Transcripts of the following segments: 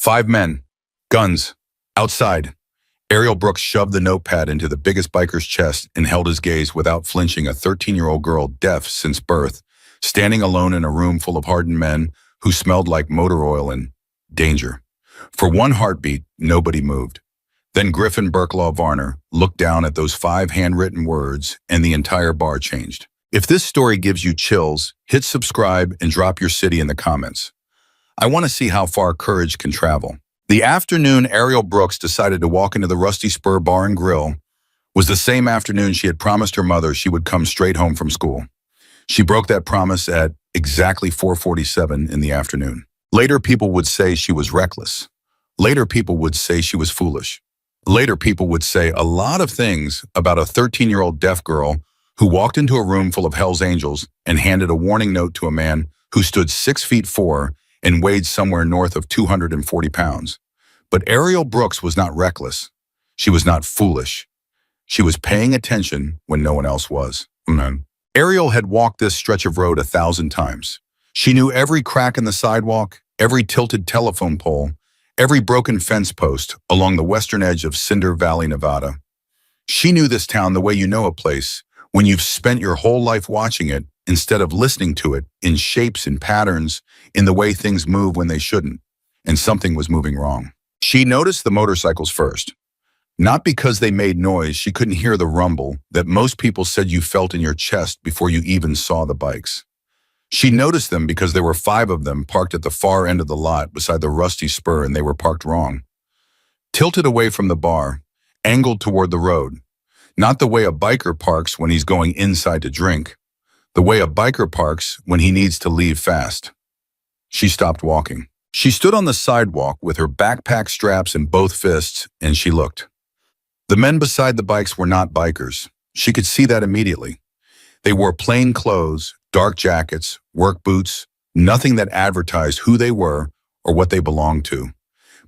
5 men. Guns. Outside. Ariel Brooks shoved the notepad into the biggest biker's chest and held his gaze without flinching. A 13-year-old girl, deaf since birth, standing alone in a room full of hardened men who smelled like motor oil and danger. For one heartbeat, nobody moved. Then Griffin Burklaw Varner looked down at those 5 handwritten words and the entire bar changed. If this story gives you chills, hit subscribe and drop your city in the comments. I want to see how far courage can travel. The afternoon Ariel Brooks decided to walk into the Rusty Spur Bar and Grill was the same afternoon she had promised her mother she would come straight home from school. She broke that promise at exactly 4:47 in the afternoon. Later people would say she was reckless. Later people would say she was foolish. Later people would say a lot of things about a 13-year-old deaf girl who walked into a room full of Hell's Angels and handed a warning note to a man who stood 6'4" and weighed somewhere north of 240 pounds. But Ariel Brooks was not reckless. She was not foolish. She was paying attention when no one else was. Ariel had walked this stretch of road 1,000 times. She knew every crack in the sidewalk, every tilted telephone pole, every broken fence post along the western edge of Cinder Valley, Nevada. She knew this town the way you know a place when you've spent your whole life watching it instead of listening to it in shapes and patterns, in the way things move when they shouldn't, and something was moving wrong. She noticed the motorcycles first. Not because they made noise, she couldn't hear the rumble that most people said you felt in your chest before you even saw the bikes. She noticed them because there were 5 of them parked at the far end of the lot beside the Rusty Spur, and they were parked wrong. Tilted away from the bar, angled toward the road. Not the way a biker parks when he's going inside to drink. The way a biker parks when he needs to leave fast. She stopped walking. She stood on the sidewalk with her backpack straps in both fists, and she looked. The men beside the bikes were not bikers. She could see that immediately. They wore plain clothes, dark jackets, work boots, nothing that advertised who they were or what they belonged to.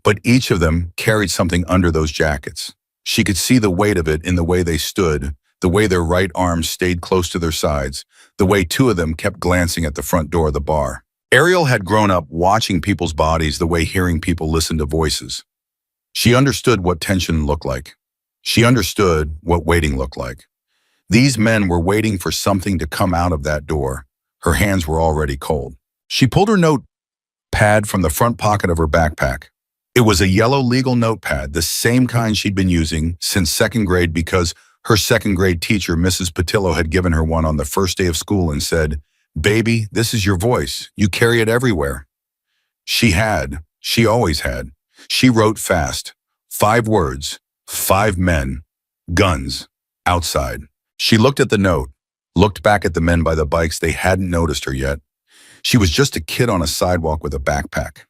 But each of them carried something under those jackets. She could see the weight of it in the way they stood, the way their right arms stayed close to their sides, the way 2 of them kept glancing at the front door of the bar. Ariel had grown up watching people's bodies the way hearing people listen to voices. She understood what tension looked like. She understood what waiting looked like. These men were waiting for something to come out of that door. Her hands were already cold. She pulled her notepad from the front pocket of her backpack. It was a yellow legal notepad, the same kind she'd been using since 2nd grade because her 2nd grade teacher, Mrs. Patillo, had given her one on the first day of school and said, "Baby, this is your voice. You carry it everywhere." She always had. She wrote fast. 5 words, 5 men, guns, outside. She looked at the note, looked back at the men by the bikes. They hadn't noticed her yet. She was just a kid on a sidewalk with a backpack.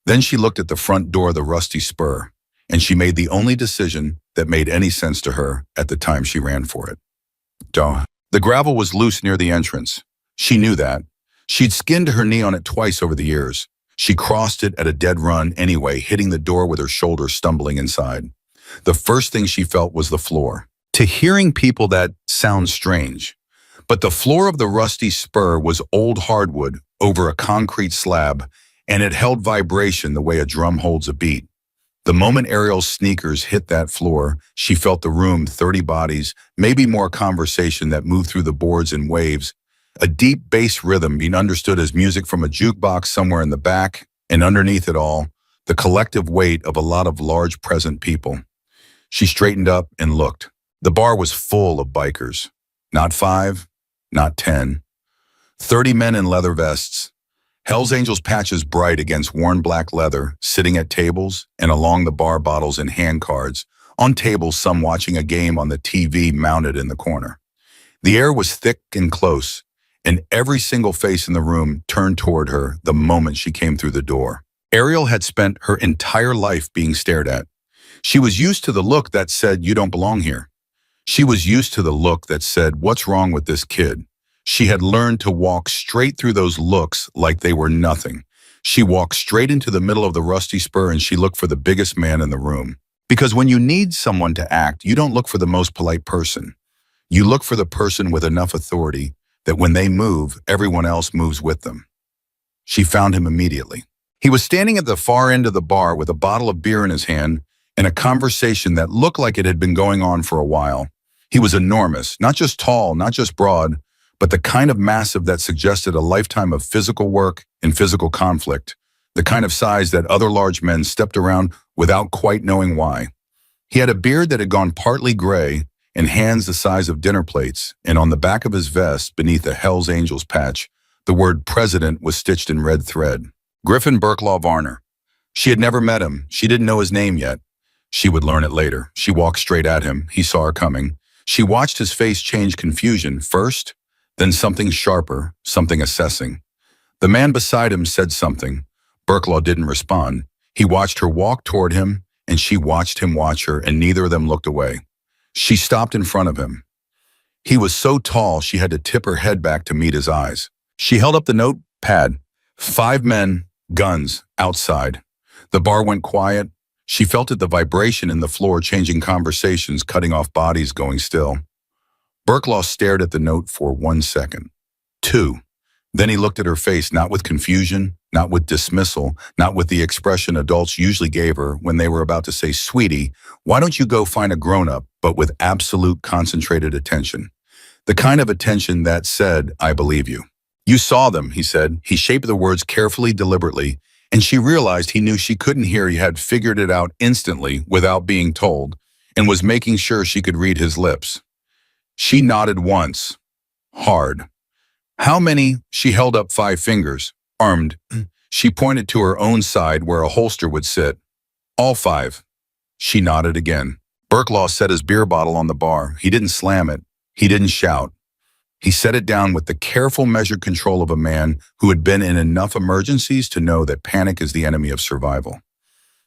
Then she looked at the front door of the Rusty Spur, and she made the only decision that made any sense to her at the time she ran for it. Duh. The gravel was loose near the entrance. She knew that. She'd skinned her knee on it twice over the years. She crossed it at a dead run anyway, hitting the door with her shoulder, stumbling inside. The first thing she felt was the floor. To hearing people, that sounds strange. But the floor of the Rusty Spur was old hardwood over a concrete slab, and it held vibration the way a drum holds a beat. The moment Ariel's sneakers hit that floor, she felt the room, 30 bodies, maybe more conversation that moved through the boards in waves, a deep bass rhythm being understood as music from a jukebox somewhere in the back, and underneath it all, the collective weight of a lot of large present people. She straightened up and looked. The bar was full of bikers. Not 5, not 10. 30 men in leather vests. Hell's Angels patches bright against worn black leather, sitting at tables and along the bar, bottles and hand cards. On tables, some watching a game on the TV mounted in the corner. The air was thick and close, and every single face in the room turned toward her the moment she came through the door. Ariel had spent her entire life being stared at. She was used to the look that said, "You don't belong here." She was used to the look that said, "What's wrong with this kid?" She had learned to walk straight through those looks like they were nothing. She walked straight into the middle of the Rusty Spur and she looked for the biggest man in the room. Because when you need someone to act, you don't look for the most polite person. You look for the person with enough authority that when they move, everyone else moves with them. She found him immediately. He was standing at the far end of the bar with a bottle of beer in his hand and a conversation that looked like it had been going on for a while. He was enormous, not just tall, not just broad, but the kind of massive that suggested a lifetime of physical work and physical conflict, the kind of size that other large men stepped around without quite knowing why. He had a beard that had gone partly gray and hands the size of dinner plates, and on the back of his vest, beneath a Hell's Angels patch, the word president was stitched in red thread. Griffin Burklaw Varner. She had never met him. She didn't know his name yet. She would learn it later. She walked straight at him. He saw her coming. She watched his face change confusion first, then something sharper, something assessing. The man beside him said something. Burklaw didn't respond. He watched her walk toward him, and she watched him watch her, and neither of them looked away. She stopped in front of him. He was so tall she had to tip her head back to meet his eyes. She held up the notepad. 5 men, guns, outside. The bar went quiet. She felt it, the vibration in the floor, changing conversations, cutting off bodies, going still. Burklaw stared at the note for 1 second. 2. Then he looked at her face, not with confusion, not with dismissal, not with the expression adults usually gave her when they were about to say, "Sweetie, why don't you go find a grown-up," but with absolute concentrated attention. The kind of attention that said, "I believe you." "You saw them," he said. He shaped the words carefully, deliberately, and she realized he knew she couldn't hear. He had figured it out instantly without being told, and was making sure she could read his lips. She nodded once. Hard. "How many?" She held up 5 fingers. Armed. She pointed to her own side where a holster would sit. "All 5. She nodded again. Burklaw set his beer bottle on the bar. He didn't slam it. He didn't shout. He set it down with the careful, measured control of a man who had been in enough emergencies to know that panic is the enemy of survival.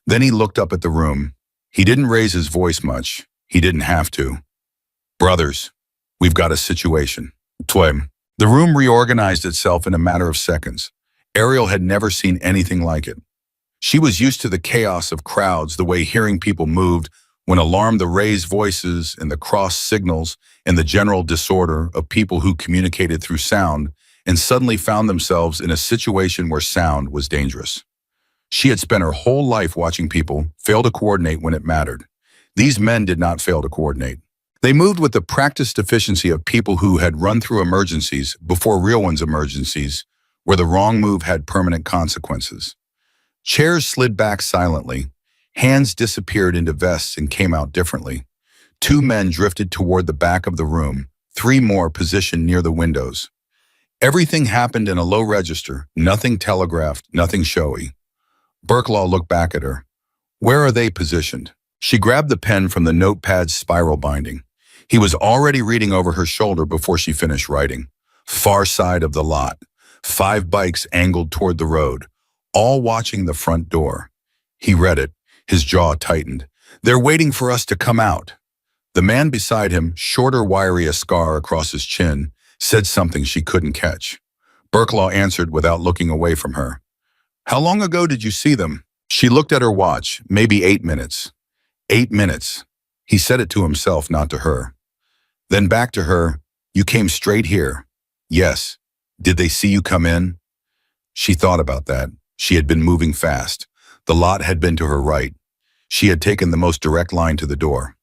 Then he looked up at the room. He didn't raise his voice much. He didn't have to. "Brothers, we've got a situation." Twim. The room reorganized itself in a matter of seconds. Ariel had never seen anything like it. She was used to the chaos of crowds, the way hearing people moved when alarmed, the raised voices and the cross signals and the general disorder of people who communicated through sound, and suddenly found themselves in a situation where sound was dangerous. She had spent her whole life watching people fail to coordinate when it mattered. These men did not fail to coordinate. They moved with the practiced efficiency of people who had run through emergencies before real ones emergencies, where the wrong move had permanent consequences. Chairs slid back silently. Hands disappeared into vests and came out differently. 2 men drifted toward the back of the room, 3 more positioned near the windows. Everything happened in a low register, nothing telegraphed, nothing showy. Burklaw looked back at her. "Where are they positioned?" She grabbed the pen from the notepad's spiral binding. He was already reading over her shoulder before she finished writing. "Far side of the lot. 5 bikes angled toward the road, all watching the front door." He read it. His jaw tightened. "They're waiting for us to come out." The man beside him, shorter, wiry, a scar across his chin, said something she couldn't catch. Burklaw answered without looking away from her. "How long ago did you see them?" She looked at her watch. "Maybe 8 minutes. 8 minutes. He said it to himself, not to her. Then back to her. "You came straight here." "Yes." "Did they see you come in?" She thought about that. She had been moving fast. The lot had been to her right. She had taken the most direct line to the door.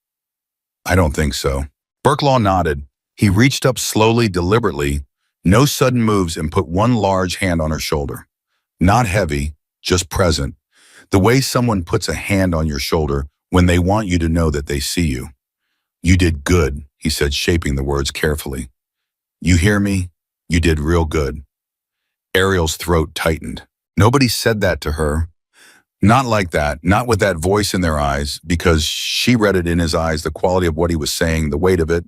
"I don't think so." Burklaw nodded. He reached up slowly, deliberately, no sudden moves, and put one large hand on her shoulder. Not heavy, just present. The way someone puts a hand on your shoulder when they want you to know that they see you. "You did good," he said, shaping the words carefully. "You hear me? You did real good." Ariel's throat tightened. Nobody said that to her. Not like that, not with that voice in their eyes, because she read it in his eyes, the quality of what he was saying, the weight of it,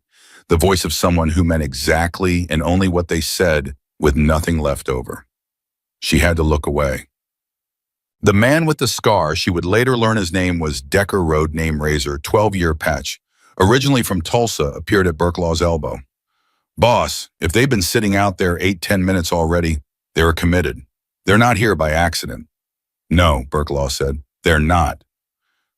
the voice of someone who meant exactly and only what they said with nothing left over. She had to look away. The man with the scar, she would later learn his name was Decker Road Name Razor, 12-year patch, originally from Tulsa, appeared at Burklaw's elbow. "Boss, if they've been sitting out there 8-10 minutes already, they're committed. They're not here by accident." "No," Burklaw said, "they're not."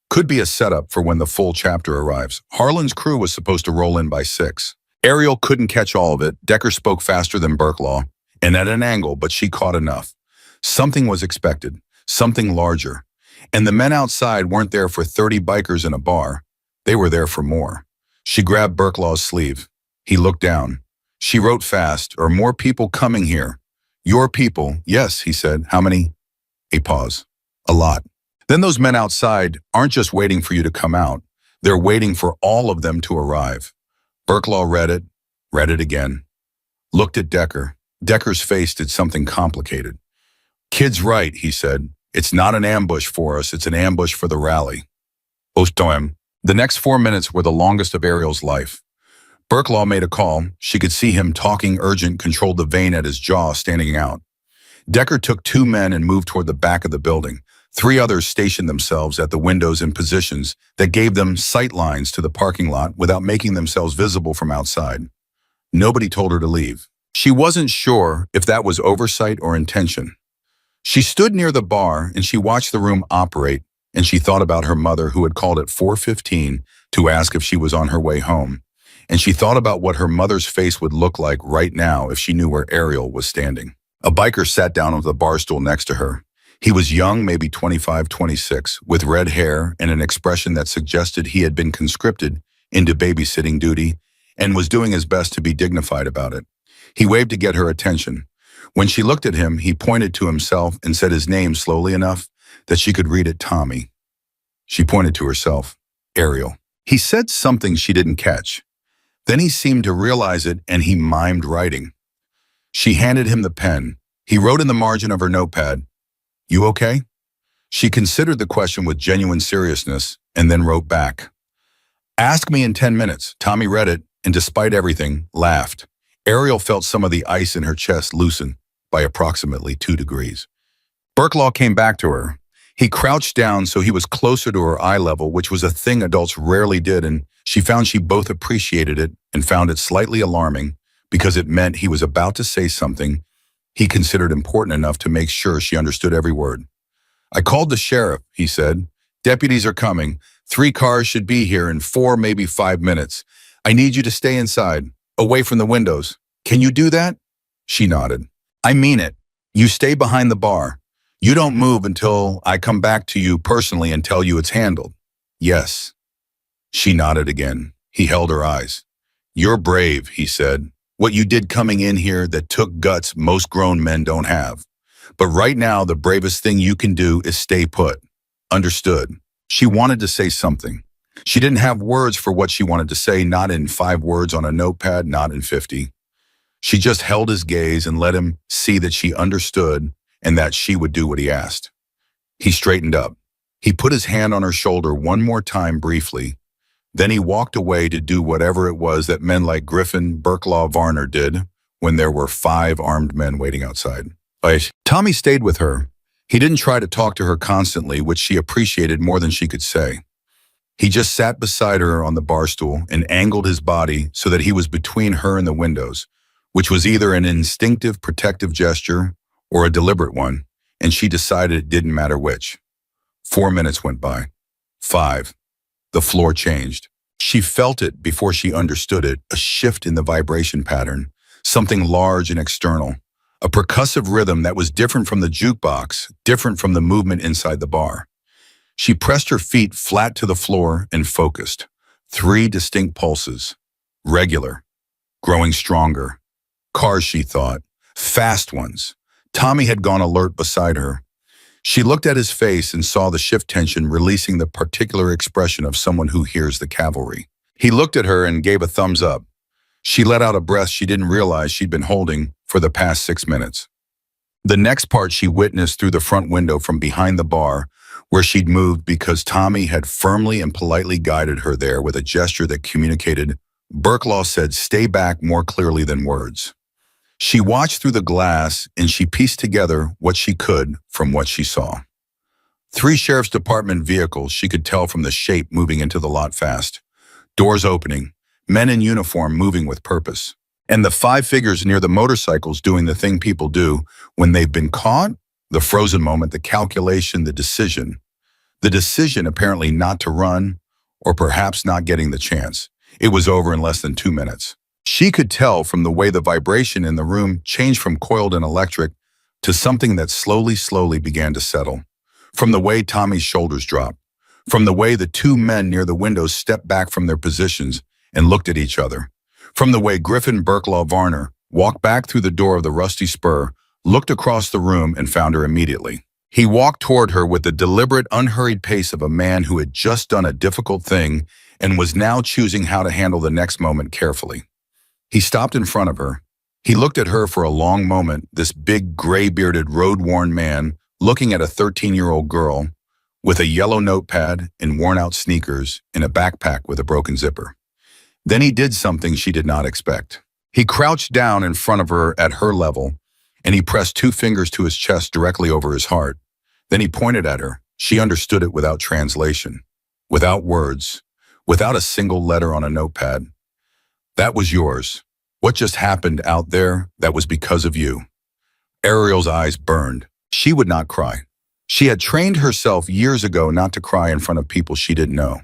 Could be a setup for when the full chapter arrives. Harlan's crew was supposed to roll in by 6. Ariel couldn't catch all of it. Decker spoke faster than Burklaw, and at an angle, but she caught enough. Something was expected. something larger. And the men outside weren't there for 30 bikers in a bar. They were there for more. She grabbed Burklaw's sleeve. He looked down. She wrote fast, "Are more people coming here?" "Your people, yes," he said. "How many?" A pause. "A lot." "Then those men outside aren't just waiting for you to come out. They're waiting for all of them to arrive." Burklaw read it again, looked at Decker. Decker's face did something complicated. "Kid's right," he said. "It's not an ambush for us, it's an ambush for the rally." Post-time. The next 4 minutes were the longest of Ariel's life. Burklaw made a call. She could see him talking urgent, controlled the vein at his jaw standing out. Decker took 2 men and moved toward the back of the building. 3 others stationed themselves at the windows in positions that gave them sight lines to the parking lot without making themselves visible from outside. Nobody told her to leave. She wasn't sure if that was oversight or intention. She stood near the bar and she watched the room operate, and she thought about her mother who had called at 4:15 to ask if she was on her way home. And she thought about what her mother's face would look like right now if she knew where Ariel was standing. A biker sat down on the bar stool next to her. He was young, maybe 25, 26, with red hair and an expression that suggested he had been conscripted into babysitting duty and was doing his best to be dignified about it. He waved to get her attention. When she looked at him, he pointed to himself and said his name slowly enough that she could read it, Tommy. She pointed to herself, Ariel. He said something she didn't catch. Then he seemed to realize it and he mimed writing. She handed him the pen. He wrote in the margin of her notepad, "You okay?" She considered the question with genuine seriousness and then wrote back, "Ask me in 10 minutes. Tommy read it and despite everything, laughed. Ariel felt some of the ice in her chest loosen by approximately 2 degrees. Burklaw came back to her. He crouched down so he was closer to her eye level, which was a thing adults rarely did, and she found she both appreciated it and found it slightly alarming because it meant he was about to say something he considered important enough to make sure she understood every word. "I called the sheriff," he said. "Deputies are coming. 3 cars should be here in 4, maybe 5 minutes. I need you to stay inside, away from the windows. Can you do that?" She nodded. "I mean it. You stay behind the bar. You don't move until I come back to you personally and tell you it's handled." "Yes." She nodded again. He held her eyes. "You're brave," he said. "What you did coming in here that took guts most grown men don't have. But right now, the bravest thing you can do is stay put." Understood. She wanted to say something. She didn't have words for what she wanted to say, not in 5 words on a notepad, not in 50. She just held his gaze and let him see that she understood and that she would do what he asked. He straightened up. He put his hand on her shoulder one more time briefly. Then he walked away to do whatever it was that men like Griffin, Burklaw, Varner did when there were 5 armed men waiting outside. Tommy stayed with her. He didn't try to talk to her constantly, which she appreciated more than she could say. He just sat beside her on the bar stool and angled his body so that he was between her and the windows, which was either an instinctive protective gesture or a deliberate one, and she decided it didn't matter which. 4 minutes went by. 5. The floor changed. She felt it before she understood it, a shift in the vibration pattern, something large and external, a percussive rhythm that was different from the jukebox, different from the movement inside the bar. She pressed her feet flat to the floor and focused. 3 distinct pulses. Regular. Growing stronger. Cars, she thought. Fast ones. Tommy had gone alert beside her. She looked at his face and saw the shift tension releasing the particular expression of someone who hears the cavalry. He looked at her and gave a thumbs up. She let out a breath she didn't realize she'd been holding for the past 6 minutes. The next part she witnessed through the front window from behind the bar, where she'd moved because Tommy had firmly and politely guided her there with a gesture that communicated. Burklaw said, "Stay back," more clearly than words. She watched through the glass and she pieced together what she could from what she saw. 3 sheriff's department vehicles she could tell from the shape moving into the lot fast. Doors opening, men in uniform moving with purpose. And the 5 figures near the motorcycles doing the thing people do when they've been caught. The frozen moment, the calculation, the decision. The decision apparently not to run, or perhaps not getting the chance. It was over in less than 2 minutes. She could tell from the way the vibration in the room changed from coiled and electric to something that slowly began to settle. From the way Tommy's shoulders dropped, from the way the two men near the window stepped back from their positions and looked at each other, from the way Griffin Birklaw Varner walked back through the door of the Rusty Spur, looked across the room and found her immediately. He walked toward her with the deliberate, unhurried pace of a man who had just done a difficult thing and was now choosing how to handle the next moment carefully. He stopped in front of her. He looked at her for a long moment, this big, gray-bearded, road-worn man looking at a 13-year-old girl with a yellow notepad and worn-out sneakers in a backpack with a broken zipper. Then he did something she did not expect. He crouched down in front of her at her level, and he pressed two fingers to his chest directly over his heart. Then he pointed at her. She understood it without translation, without words, without a single letter on a notepad. That was yours. What just happened out there, that was because of you. Ariel's eyes burned. She would not cry. She had trained herself years ago not to cry in front of people she didn't know.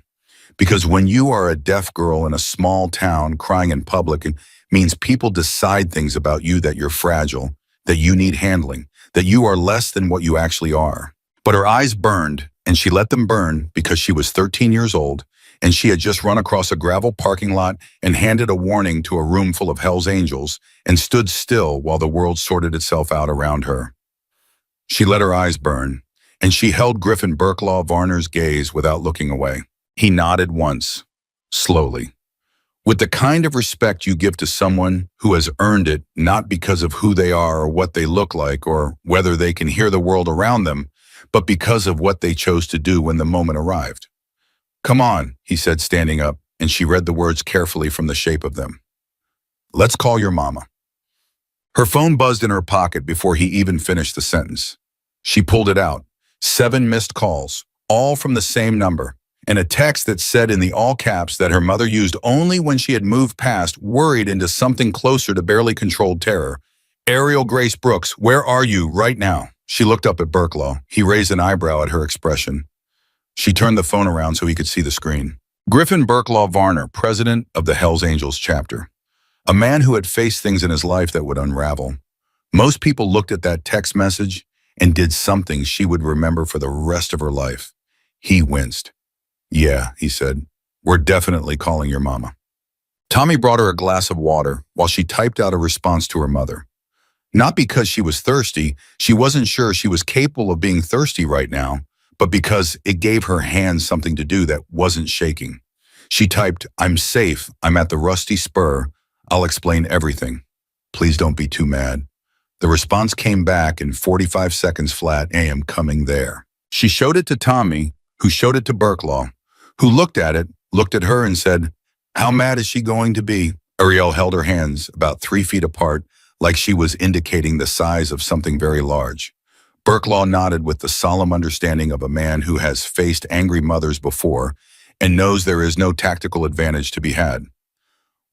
Because when you are a deaf girl in a small town crying in public, it means people decide things about you, that you're fragile, that you need handling, that you are less than what you actually are. But her eyes burned, and she let them burn because she was 13 years old, and she had just run across a gravel parking lot and handed a warning to a room full of Hell's Angels and stood still while the world sorted itself out around her. She let her eyes burn, and she held Griffin Birklaw Varner's gaze without looking away. He nodded once, slowly, with the kind of respect you give to someone who has earned it, not because of who they are or what they look like or whether they can hear the world around them, but because of what they chose to do when the moment arrived. "Come on," he said, standing up, and she read the words carefully from the shape of them. "Let's call your mama." Her phone buzzed in her pocket before he even finished the sentence. She pulled it out. 7 missed calls, all from the same number, and a text that said in the all caps that her mother used only when she had moved past, worried into something closer to barely controlled terror. "Ariel Grace Brooks, where are you right now?" She looked up at Birklaw. He raised an eyebrow at her expression. She turned the phone around so he could see the screen. Griffin Birklaw Varner, president of the Hells Angels chapter. A man who had faced things in his life that would unravel. Most people looked at that text message and did something she would remember for the rest of her life. He winced. "Yeah," he said, "we're definitely calling your mama." Tommy brought her a glass of water while she typed out a response to her mother. Not because she was thirsty, she wasn't sure she was capable of being thirsty right now, but because it gave her hands something to do that wasn't shaking. She typed, "I'm safe, I'm at the Rusty Spur, I'll explain everything. Please don't be too mad." The response came back in 45 seconds flat, "I am coming there." She showed it to Tommy, who showed it to Birklaw, who looked at it, looked at her and said, "How mad is she going to be?" Ariel held her hands about 3 feet apart, like she was indicating the size of something very large. Birklaw nodded with the solemn understanding of a man who has faced angry mothers before and knows there is no tactical advantage to be had.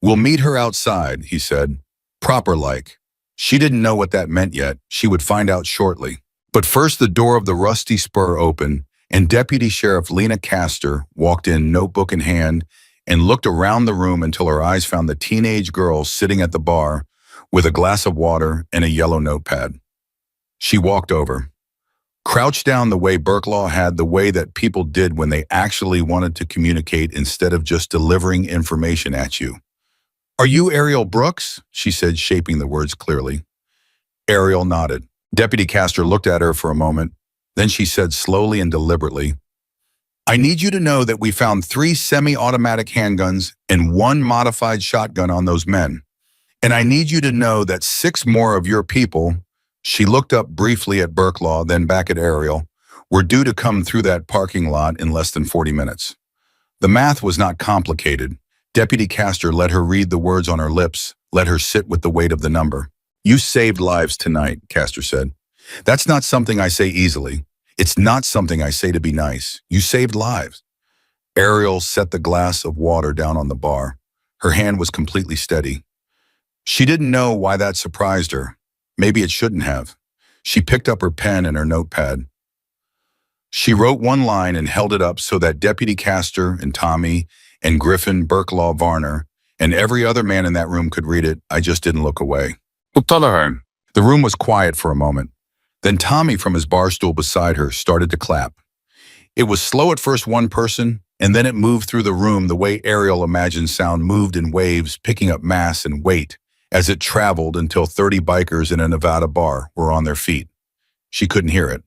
"We'll meet her outside," he said, proper-like. She didn't know what that meant yet. She would find out shortly. But first the door of the Rusty Spur opened, and Deputy Sheriff Lena Castor walked in, notebook in hand, and looked around the room until her eyes found the teenage girl sitting at the bar with a glass of water and a yellow notepad. She walked over, crouched down the way Birklaw had, the way that people did when they actually wanted to communicate instead of just delivering information at you. "Are you Ariel Brooks?" she said, shaping the words clearly. Ariel nodded. Deputy Castor looked at her for a moment. Then she said slowly and deliberately, "I need you to know that we found 3 semi-automatic handguns and 1 modified shotgun on those men. And I need you to know that 6 more of your people," she looked up briefly at Birklaw, then back at Ariel, "were due to come through that parking lot in less than 40 minutes. The math was not complicated. Deputy Castor let her read the words on her lips, let her sit with the weight of the number. "You saved lives tonight," Castor said. "That's not something I say easily. It's not something I say to be nice. You saved lives." Ariel set the glass of water down on the bar. Her hand was completely steady. She didn't know why that surprised her. Maybe it shouldn't have. She picked up her pen and her notepad. She wrote 1 line and held it up so that Deputy Castor and Tommy and Griffin Birklaw Varner and every other man in that room could read it. "I just didn't look away." The room was quiet for a moment. Then Tommy from his bar stool beside her started to clap. It was slow at first, one person, and then it moved through the room the way Ariel imagined sound moved in waves, picking up mass and weight as it traveled until 30 bikers in a Nevada bar were on their feet. She couldn't hear it,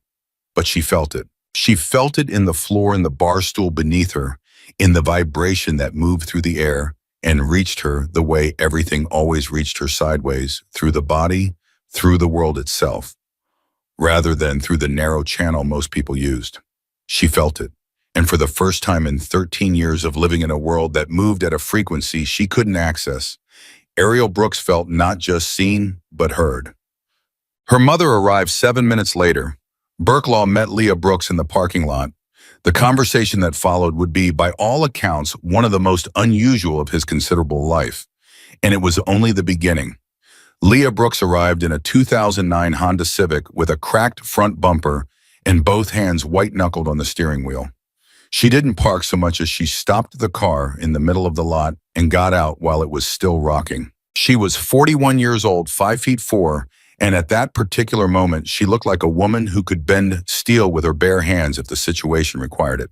but she felt it. She felt it in the floor and the bar stool beneath her, in the vibration that moved through the air and reached her the way everything always reached her, sideways, through the body, through the world itself, rather than through the narrow channel most people used. She felt it, and for the first time in 13 years of living in a world that moved at a frequency she couldn't access, Ariel Brooks felt not just seen, but heard. Her mother arrived 7 minutes later. Burklaw met Leah Brooks in the parking lot. The conversation that followed would be, by all accounts, one of the most unusual of his considerable life, and it was only the beginning. Leah Brooks arrived in a 2009 Honda Civic with a cracked front bumper and both hands white-knuckled on the steering wheel. She didn't park so much as she stopped the car in the middle of the lot and got out while it was still rocking. She was 41 years old, 5'4", and at that particular moment, she looked like a woman who could bend steel with her bare hands if the situation required it.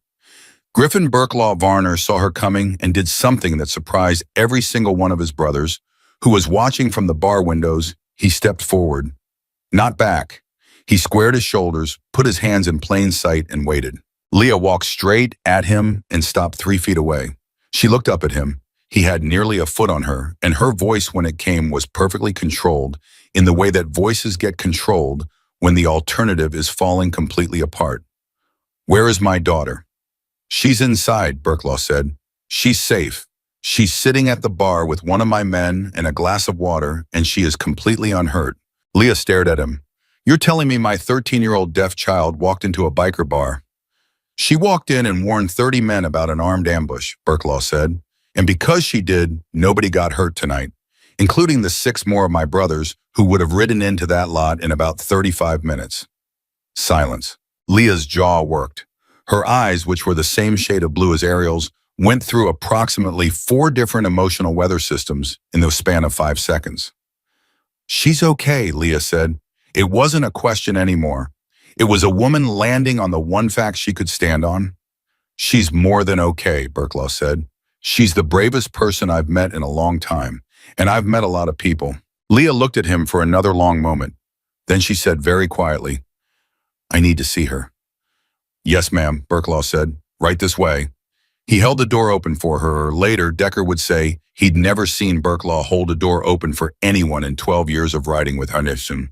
Griffin Burklaw Varner saw her coming and did something that surprised every single one of his brothers, who was watching from the bar windows. He stepped forward, not back. He squared his shoulders, put his hands in plain sight, and waited. Leah walked straight at him and stopped 3 feet away. She looked up at him. He had nearly a foot on her, and her voice when it came was perfectly controlled, in the way that voices get controlled when the alternative is falling completely apart. "Where is my daughter?" "She's inside," Burklaw said. "She's safe. She's sitting at the bar with one of my men and a glass of water, and she is completely unhurt." Leah stared at him. "You're telling me my 13-year-old deaf child walked into a biker bar?" "She walked in and warned 30 men about an armed ambush," Burklaw said. "And because she did, nobody got hurt tonight, including the 6 more of my brothers who would have ridden into that lot in about 35 minutes. Silence. Leah's jaw worked. Her eyes, which were the same shade of blue as Ariel's, went through approximately 4 different emotional weather systems in the span of 5 seconds. "She's okay," Leah said. It wasn't a question anymore. It was a woman landing on the one fact she could stand on. "She's more than okay," Burklaw said. "She's the bravest person I've met in a long time, and I've met a lot of people." Leah looked at him for another long moment. Then she said very quietly, "I need to see her." "Yes, ma'am," Burklaw said. "Right this way." He held the door open for her. Later, Decker would say he'd never seen Burklaw hold a door open for anyone in 12 years of riding with Harnison.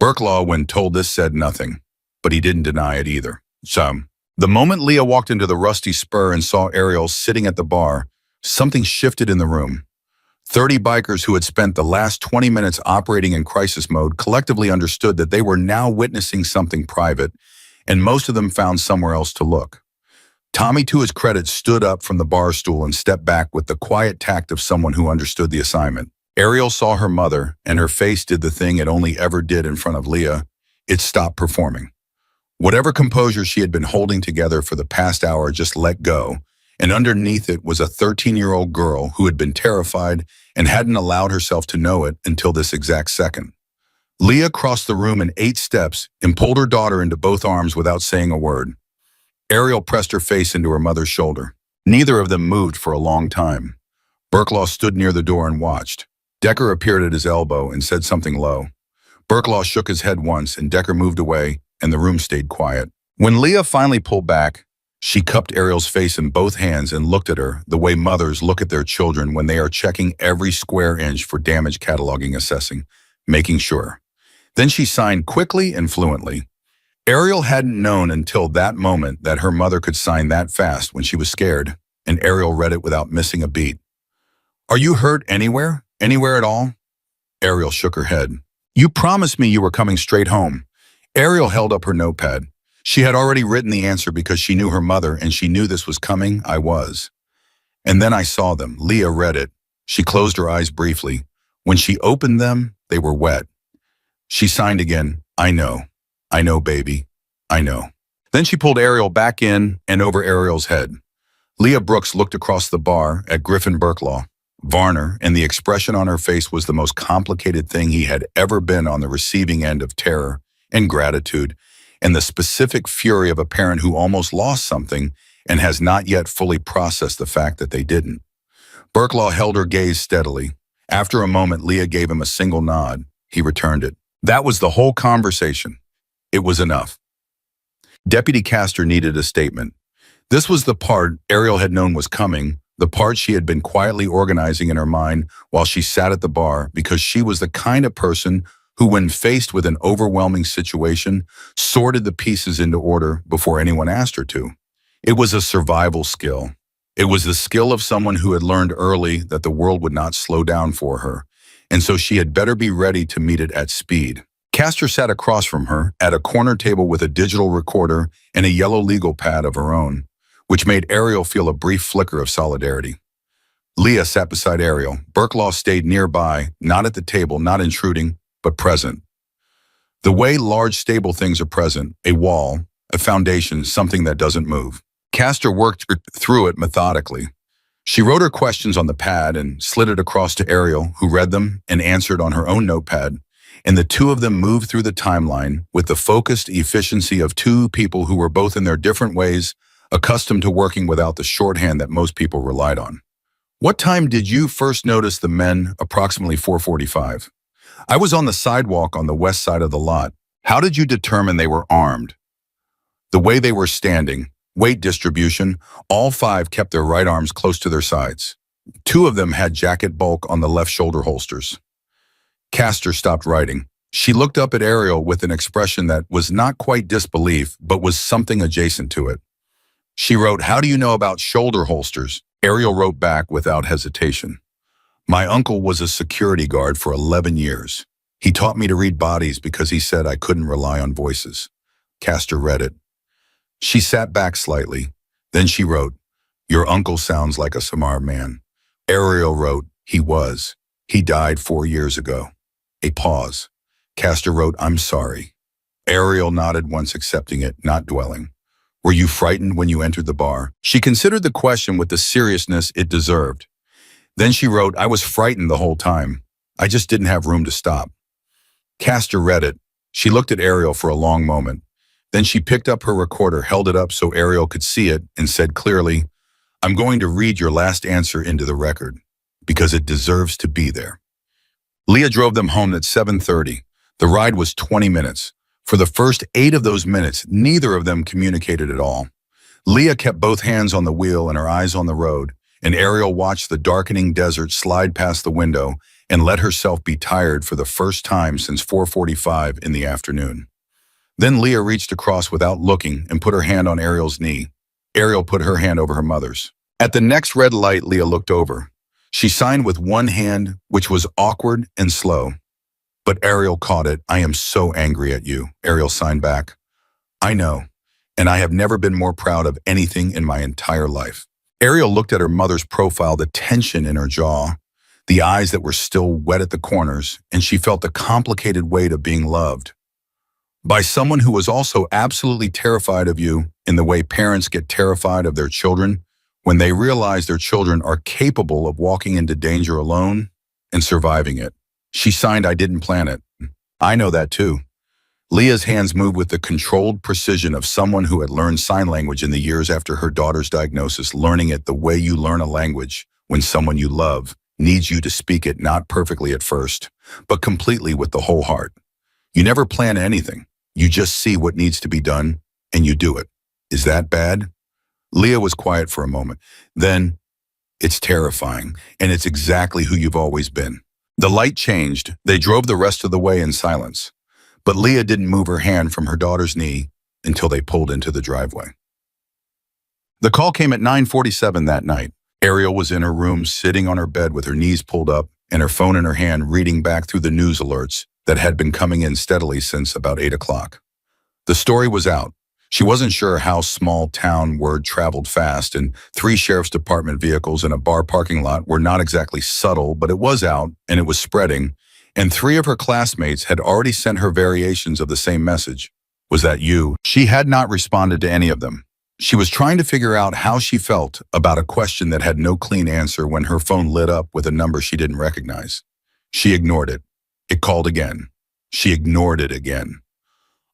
Burklaw, when told this, said nothing, but he didn't deny it either. The moment Leah walked into the Rusty Spur and saw Ariel sitting at the bar, something shifted in the room. 30 bikers who had spent the last 20 minutes operating in crisis mode collectively understood that they were now witnessing something private, and most of them found somewhere else to look. Tommy, to his credit, stood up from the bar stool and stepped back with the quiet tact of someone who understood the assignment. Ariel saw her mother, and her face did the thing it only ever did in front of Leah. It stopped performing. Whatever composure she had been holding together for the past hour just let go, and underneath it was a 13-year-old girl who had been terrified and hadn't allowed herself to know it until this exact second. Leah crossed the room in 8 steps and pulled her daughter into both arms without saying a word. Ariel pressed her face into her mother's shoulder. Neither of them moved for a long time. Burklaw stood near the door and watched. Decker appeared at his elbow and said something low. Burklaw shook his head once, and Decker moved away, and the room stayed quiet. When Leah finally pulled back, she cupped Ariel's face in both hands and looked at her the way mothers look at their children when they are checking every square inch for damage cataloging, assessing, making sure. Then she signed quickly and fluently. Ariel hadn't known until that moment that her mother could sign that fast when she was scared, and Ariel read it without missing a beat. "Are you hurt anywhere? Anywhere at all?" Ariel shook her head. "You promised me you were coming straight home." Ariel held up her notepad. She had already written the answer because she knew her mother and she knew this was coming. "I was. And then I saw them." Leah read it. She closed her eyes briefly. When she opened them, they were wet. She signed again. "I know. I know, baby. I know." Then she pulled Ariel back in and over Ariel's head. Leah Brooks looked across the bar at Griffin Burklaw, Varner, and the expression on her face was the most complicated thing he had ever been on the receiving end of terror and gratitude, and the specific fury of a parent who almost lost something and has not yet fully processed the fact that they didn't. Burklaw held her gaze steadily. After a moment, Leah gave him a single nod. He returned it. That was the whole conversation. It was enough. Deputy Castor needed a statement. This was the part Ariel had known was coming, the part she had been quietly organizing in her mind while she sat at the bar, because she was the kind of person who, when faced with an overwhelming situation, sorted the pieces into order before anyone asked her to. It was a survival skill. It was the skill of someone who had learned early that the world would not slow down for her, and so she had better be ready to meet it at speed. Castor sat across from her at a corner table with a digital recorder and a yellow legal pad of her own, which made Ariel feel a brief flicker of solidarity. Leah sat beside Ariel. Burklaw stayed nearby, not at the table, not intruding, but present. The way large stable things are present, a wall, a foundation, something that doesn't move. Castor worked through it methodically. She wrote her questions on the pad and slid it across to Ariel, who read them and answered on her own notepad, and the two of them moved through the timeline with the focused efficiency of two people who were both in their different ways accustomed to working without the shorthand that most people relied on. What time did you first notice the men? Approximately 4:45. I was on the sidewalk on the west side of the lot. How did you determine they were armed? The way they were standing, weight distribution, all five kept their right arms close to their sides. Two of them had jacket bulk on the left shoulder holsters. Castor stopped writing. She looked up at Ariel with an expression that was not quite disbelief, but was something adjacent to it. She wrote, "How do you know about shoulder holsters?" Ariel wrote back without hesitation. "My uncle was a security guard for 11 years. He taught me to read bodies because he said I couldn't rely on voices." Castor read it. She sat back slightly. Then she wrote, "Your uncle sounds like a Samar man." Ariel wrote, "He was. He died 4 years ago." A pause. Castor wrote, "I'm sorry." Ariel nodded once, accepting it, not dwelling. "Were you frightened when you entered the bar?" She considered the question with the seriousness it deserved. Then she wrote, "I was frightened the whole time. I just didn't have room to stop." Castor read it. She looked at Ariel for a long moment. Then she picked up her recorder, held it up so Ariel could see it, and said clearly, "I'm going to read your last answer into the record, because it deserves to be there." Leah drove them home at 7:30. The ride was 20 minutes. For the first 8 of those minutes, neither of them communicated at all. Leah kept both hands on the wheel and her eyes on the road, and Ariel watched the darkening desert slide past the window and let herself be tired for the first time since 4:45 in the afternoon. Then Leah reached across without looking and put her hand on Ariel's knee. Ariel put her hand over her mother's. At the next red light, Leah looked over. She signed with one hand, which was awkward and slow. But Ariel caught it. "I am so angry at you," Ariel signed back. "I know, and I have never been more proud of anything in my entire life." Ariel looked at her mother's profile, the tension in her jaw, the eyes that were still wet at the corners, and she felt the complicated weight of being loved by someone who was also absolutely terrified of you in the way parents get terrified of their children when they realize their children are capable of walking into danger alone and surviving it. She signed, "I didn't plan it." "I know that too." Leah's hands moved with the controlled precision of someone who had learned sign language in the years after her daughter's diagnosis, learning it the way you learn a language when someone you love needs you to speak it not perfectly at first, but completely with the whole heart. You never plan anything. You just see what needs to be done, and you do it. Is that bad? Leah was quiet for a moment. Then, "It's terrifying, and it's exactly who you've always been." The light changed. They drove the rest of the way in silence. But Leah didn't move her hand from her daughter's knee until they pulled into the driveway. The call came at 9:47 that night. Ariel was in her room, sitting on her bed with her knees pulled up and her phone in her hand, reading back through the news alerts that had been coming in steadily since about 8 o'clock. The story was out. She wasn't sure how small town word traveled fast, and 3 sheriff's department vehicles in a bar parking lot were not exactly subtle, but it was out and it was spreading, and 3 of her classmates had already sent her variations of the same message. "Was that you?" She had not responded to any of them. She was trying to figure out how she felt about a question that had no clean answer when her phone lit up with a number she didn't recognize. She ignored it. It called again. She ignored it again.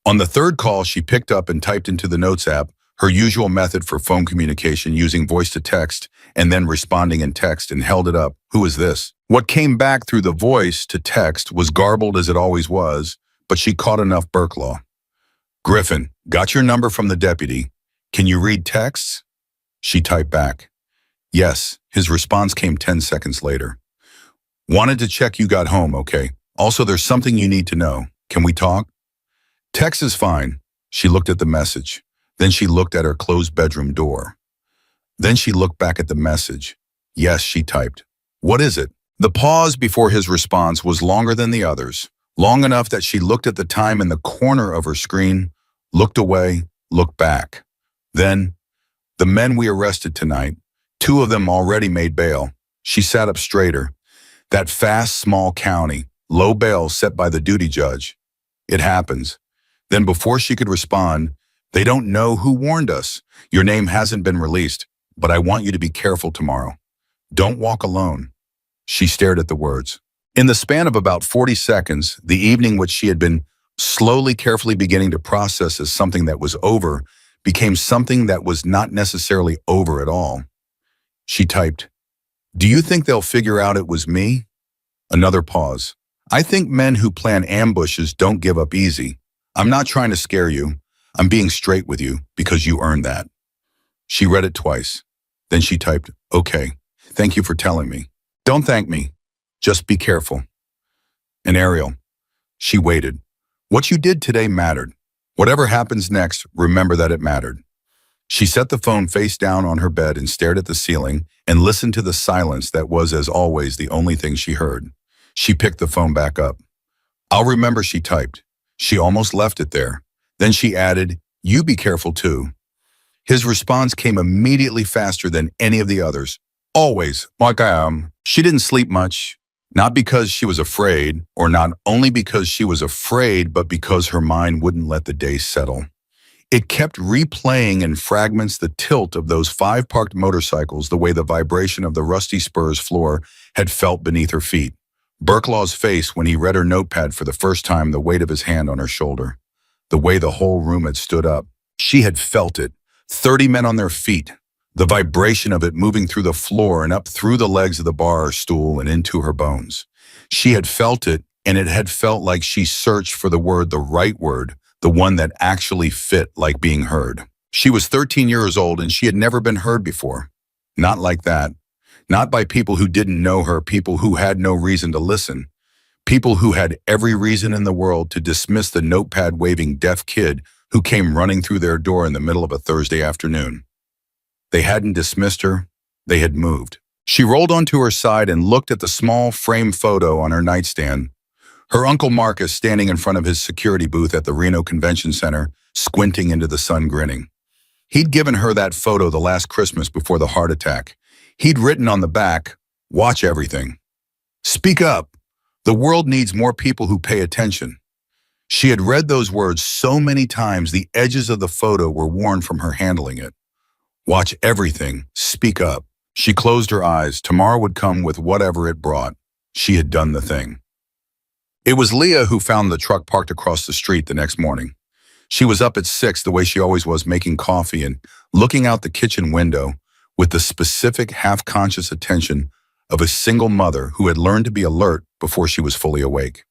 On the third call, she picked up and typed into the Notes app, her usual method for phone communication using voice to text and then responding in text, and held it up. Who is this? What came back through the voice to text was garbled as it always was, but she caught enough Burke law. Griffin, got your number from the deputy. Can you read texts? She typed back. Yes. His response came 10 seconds later. Wanted to check you got home, okay. Also, there's something you need to know. Can we talk? Text is fine. She looked at the message. Then she looked at her closed bedroom door. Then she looked back at the message. Yes, she typed. What is it? The pause before his response was longer than the others, long enough that she looked at the time in the corner of her screen, looked away, looked back. Then, the men we arrested tonight, 2 of them already made bail. She sat up straighter. That fast, small county, low bail set by the duty judge. It happens. Then before she could respond, they don't know who warned us. Your name hasn't been released, but I want you to be careful tomorrow. Don't walk alone. She stared at the words. In the span of about 40 seconds, the evening which she had been slowly, carefully beginning to process as something that was over became something that was not necessarily over at all. She typed, "Do you think they'll figure out it was me?" Another pause. "I think men who plan ambushes don't give up easy. I'm not trying to scare you. I'm being straight with you because you earned that." She read it twice. Then she typed, "Okay, thank you for telling me. Don't thank me. Just be careful." And Ariel. She waited. "What you did today mattered. Whatever happens next, remember that it mattered." She set the phone face down on her bed and stared at the ceiling and listened to the silence that was, as always, the only thing she heard. She picked the phone back up. "I'll remember," she typed. She almost left it there. Then she added, "You be careful too." His response came immediately, faster than any of the others. "Always, like I am." She didn't sleep much, not because she was afraid, or not only because she was afraid, but because her mind wouldn't let the day settle. It kept replaying in fragments the tilt of those 5 parked motorcycles, the way the vibration of the rusty spurs floor had felt beneath her feet. Burklaw's face when he read her notepad for the first time, the weight of his hand on her shoulder. The way the whole room had stood up. She had felt it. 30 men on their feet. The vibration of it moving through the floor and up through the legs of the bar stool and into her bones. She had felt it, and it had felt like she searched for the word, the right word, the one that actually fit like being heard. She was 13 years old and she had never been heard before. Not like that. Not by people who didn't know her, people who had no reason to listen. People who had every reason in the world to dismiss the notepad-waving deaf kid who came running through their door in the middle of a Thursday afternoon. They hadn't dismissed her, they had moved. She rolled onto her side and looked at the small frame photo on her nightstand. Her Uncle Marcus standing in front of his security booth at the Reno Convention Center, squinting into the sun, grinning. He'd given her that photo the last Christmas before the heart attack. He'd written on the back, "Watch everything. Speak up. The world needs more people who pay attention." She had read those words so many times the edges of the photo were worn from her handling it. Watch everything. Speak up. She closed her eyes. Tomorrow would come with whatever it brought. She had done the thing. It was Leah who found the truck parked across the street the next morning. She was up at 6 the way she always was, making coffee and looking out the kitchen window with the specific half-conscious attention of a single mother who had learned to be alert before she was fully awake.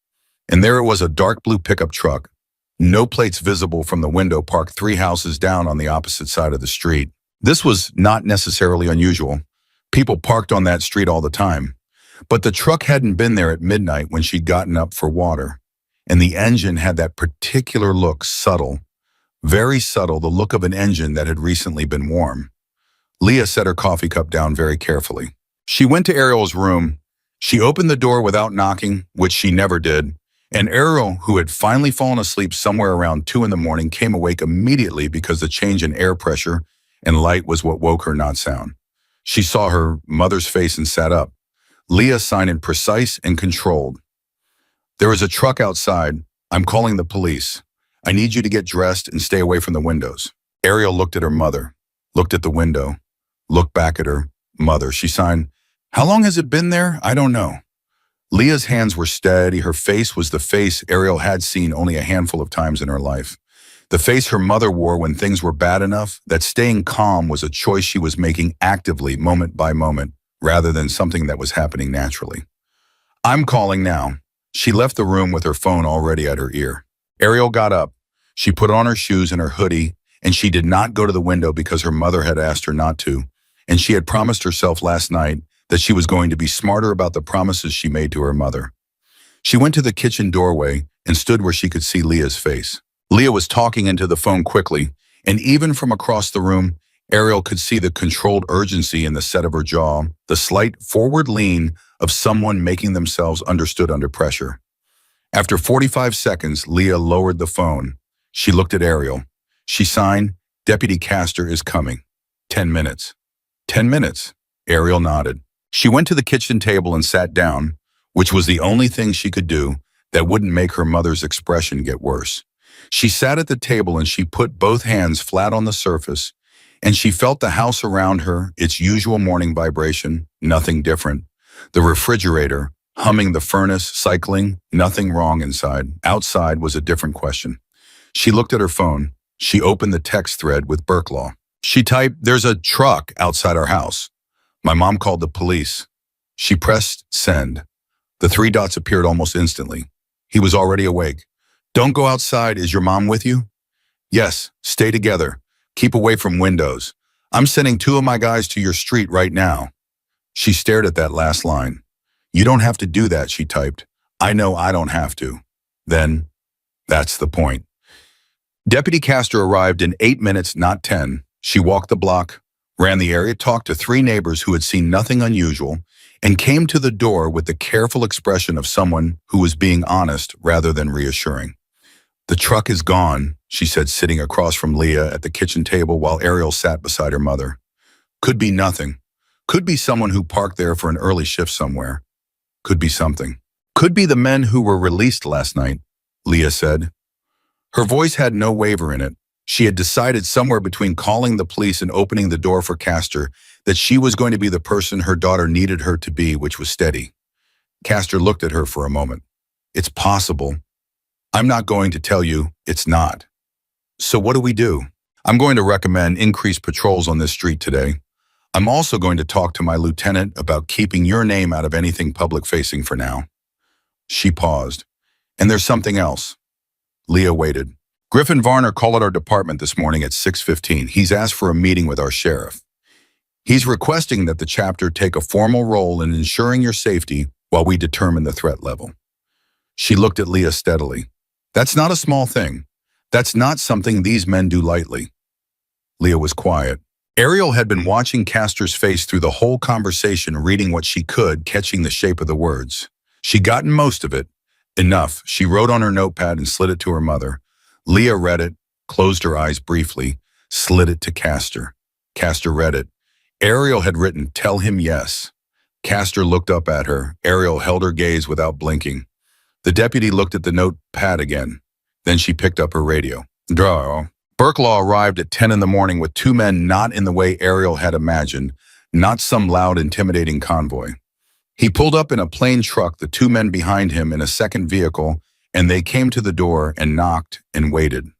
And there it was, a dark blue pickup truck, no plates visible from the window, parked 3 houses down on the opposite side of the street. This was not necessarily unusual. People parked on that street all the time. But the truck hadn't been there at midnight when she'd gotten up for water. And the engine had that particular look, subtle, very subtle, the look of an engine that had recently been warm. Leah set her coffee cup down very carefully. She went to Ariel's room. She opened the door without knocking, which she never did. And Ariel, who had finally fallen asleep somewhere around 2 in the morning, came awake immediately because the change in air pressure and light was what woke her, not sound. She saw her mother's face and sat up. Leah sounded precise and controlled. "There is a truck outside. I'm calling the police. I need you to get dressed and stay away from the windows." Ariel looked at her mother, looked at the window, looked back at her mother. She signed, "How long has it been there? I don't know." Leah's hands were steady. Her face was the face Ariel had seen only a handful of times in her life. The face her mother wore when things were bad enough that staying calm was a choice she was making actively, moment by moment, rather than something that was happening naturally. I'm calling now. She left the room with her phone already at her ear. Ariel got up. She put on her shoes and her hoodie, and she did not go to the window because her mother had asked her not to, and she had promised herself last night that she was going to be smarter about the promises she made to her mother. She went to the kitchen doorway and stood where she could see Leah's face. Leah was talking into the phone quickly, and even from across the room, Ariel could see the controlled urgency in the set of her jaw, the slight forward lean of someone making themselves understood under pressure. After 45 seconds, Leah lowered the phone. She looked at Ariel. She signed, "Deputy Castor is coming. 10 minutes. 10 minutes. Ariel nodded. She went to the kitchen table and sat down, which was the only thing she could do that wouldn't make her mother's expression get worse. She sat at the table and she put both hands flat on the surface, and she felt the house around her, its usual morning vibration, nothing different. The refrigerator, humming, the furnace, cycling, nothing wrong inside. Outside was a different question. She looked at her phone. She opened the text thread with Burklaw. She typed, "There's a truck outside our house. My mom called the police." She pressed send. The three dots appeared almost instantly. He was already awake. "Don't go outside. Is your mom with you?" "Yes, stay together. Keep away from windows. I'm sending 2 of my guys to your street right now." She stared at that last line. "You don't have to do that," she typed. "I know I don't have to." Then, that's the point. Deputy Castor arrived in 8 minutes, not 10. She walked the block, ran the area, talked to 3 neighbors who had seen nothing unusual, and came to the door with the careful expression of someone who was being honest rather than reassuring. "The truck is gone," she said, sitting across from Leah at the kitchen table while Ariel sat beside her mother. "Could be nothing. Could be someone who parked there for an early shift somewhere. Could be something. Could be the men who were released last night," Leah said. Her voice had no waver in it. She had decided somewhere between calling the police and opening the door for Castor that she was going to be the person her daughter needed her to be, which was steady. Castor looked at her for a moment. "It's possible. I'm not going to tell you it's not. So what do we do? I'm going to recommend increased patrols on this street today. I'm also going to talk to my lieutenant about keeping your name out of anything public-facing for now." She paused. "And there's something else." Leah waited. "Griffin Varner called at our department this morning at 6:15. He's asked for a meeting with our sheriff. He's requesting that the chapter take a formal role in ensuring your safety while we determine the threat level." She looked at Leah steadily. "That's not a small thing. That's not something these men do lightly." Leah was quiet. Ariel had been watching Castor's face through the whole conversation, reading what she could, catching the shape of the words. She'd gotten most of it. Enough. She wrote on her notepad and slid it to her mother. Leah read it, closed her eyes briefly, slid it to Castor. Castor read it. Ariel had written, "Tell him yes." Castor looked up at her. Ariel held her gaze without blinking. The deputy looked at the notepad again. Then she picked up her radio. "Draw." Burklaw arrived at 10 in the morning with 2 men, not in the way Ariel had imagined, not some loud, intimidating convoy. He pulled up in a plain truck, the 2 men behind him in a second vehicle, and they came to the door and knocked and waited.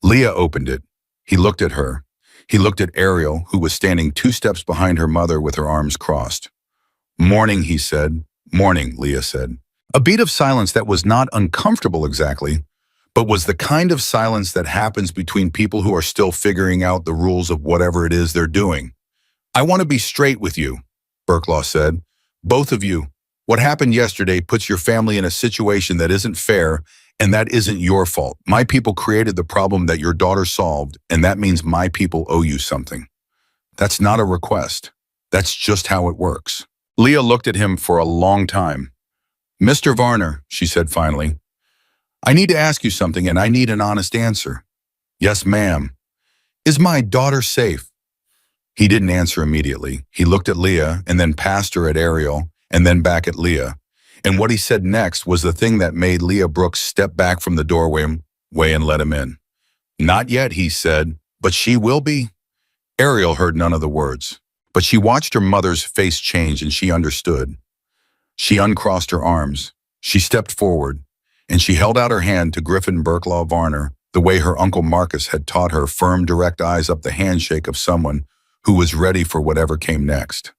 Leah opened it. He looked at her. He looked at Ariel, who was standing 2 steps behind her mother with her arms crossed. "Morning," he said. "Morning," Leah said. A beat of silence that was not uncomfortable exactly, but was the kind of silence that happens between people who are still figuring out the rules of whatever it is they're doing. "I want to be straight with you," Burklaw said. "Both of you. What happened yesterday puts your family in a situation that isn't fair, and that isn't your fault. My people created the problem that your daughter solved, and that means my people owe you something. That's not a request. That's just how it works." Leah looked at him for a long time. "Mr. Varner," she said finally, "I need to ask you something, and I need an honest answer." "Yes, ma'am." "Is my daughter safe?" He didn't answer immediately. He looked at Leah and then past her at Ariel and then back at Leah. And what he said next was the thing that made Leah Brooks step back from the doorway and let him in. "Not yet," he said, "but she will be." Ariel heard none of the words, but she watched her mother's face change and she understood. She uncrossed her arms. She stepped forward, and she held out her hand to Griffin Burklaw Varner, the way her Uncle Marcus had taught her, firm, direct eyes up the handshake of someone who was ready for whatever came next.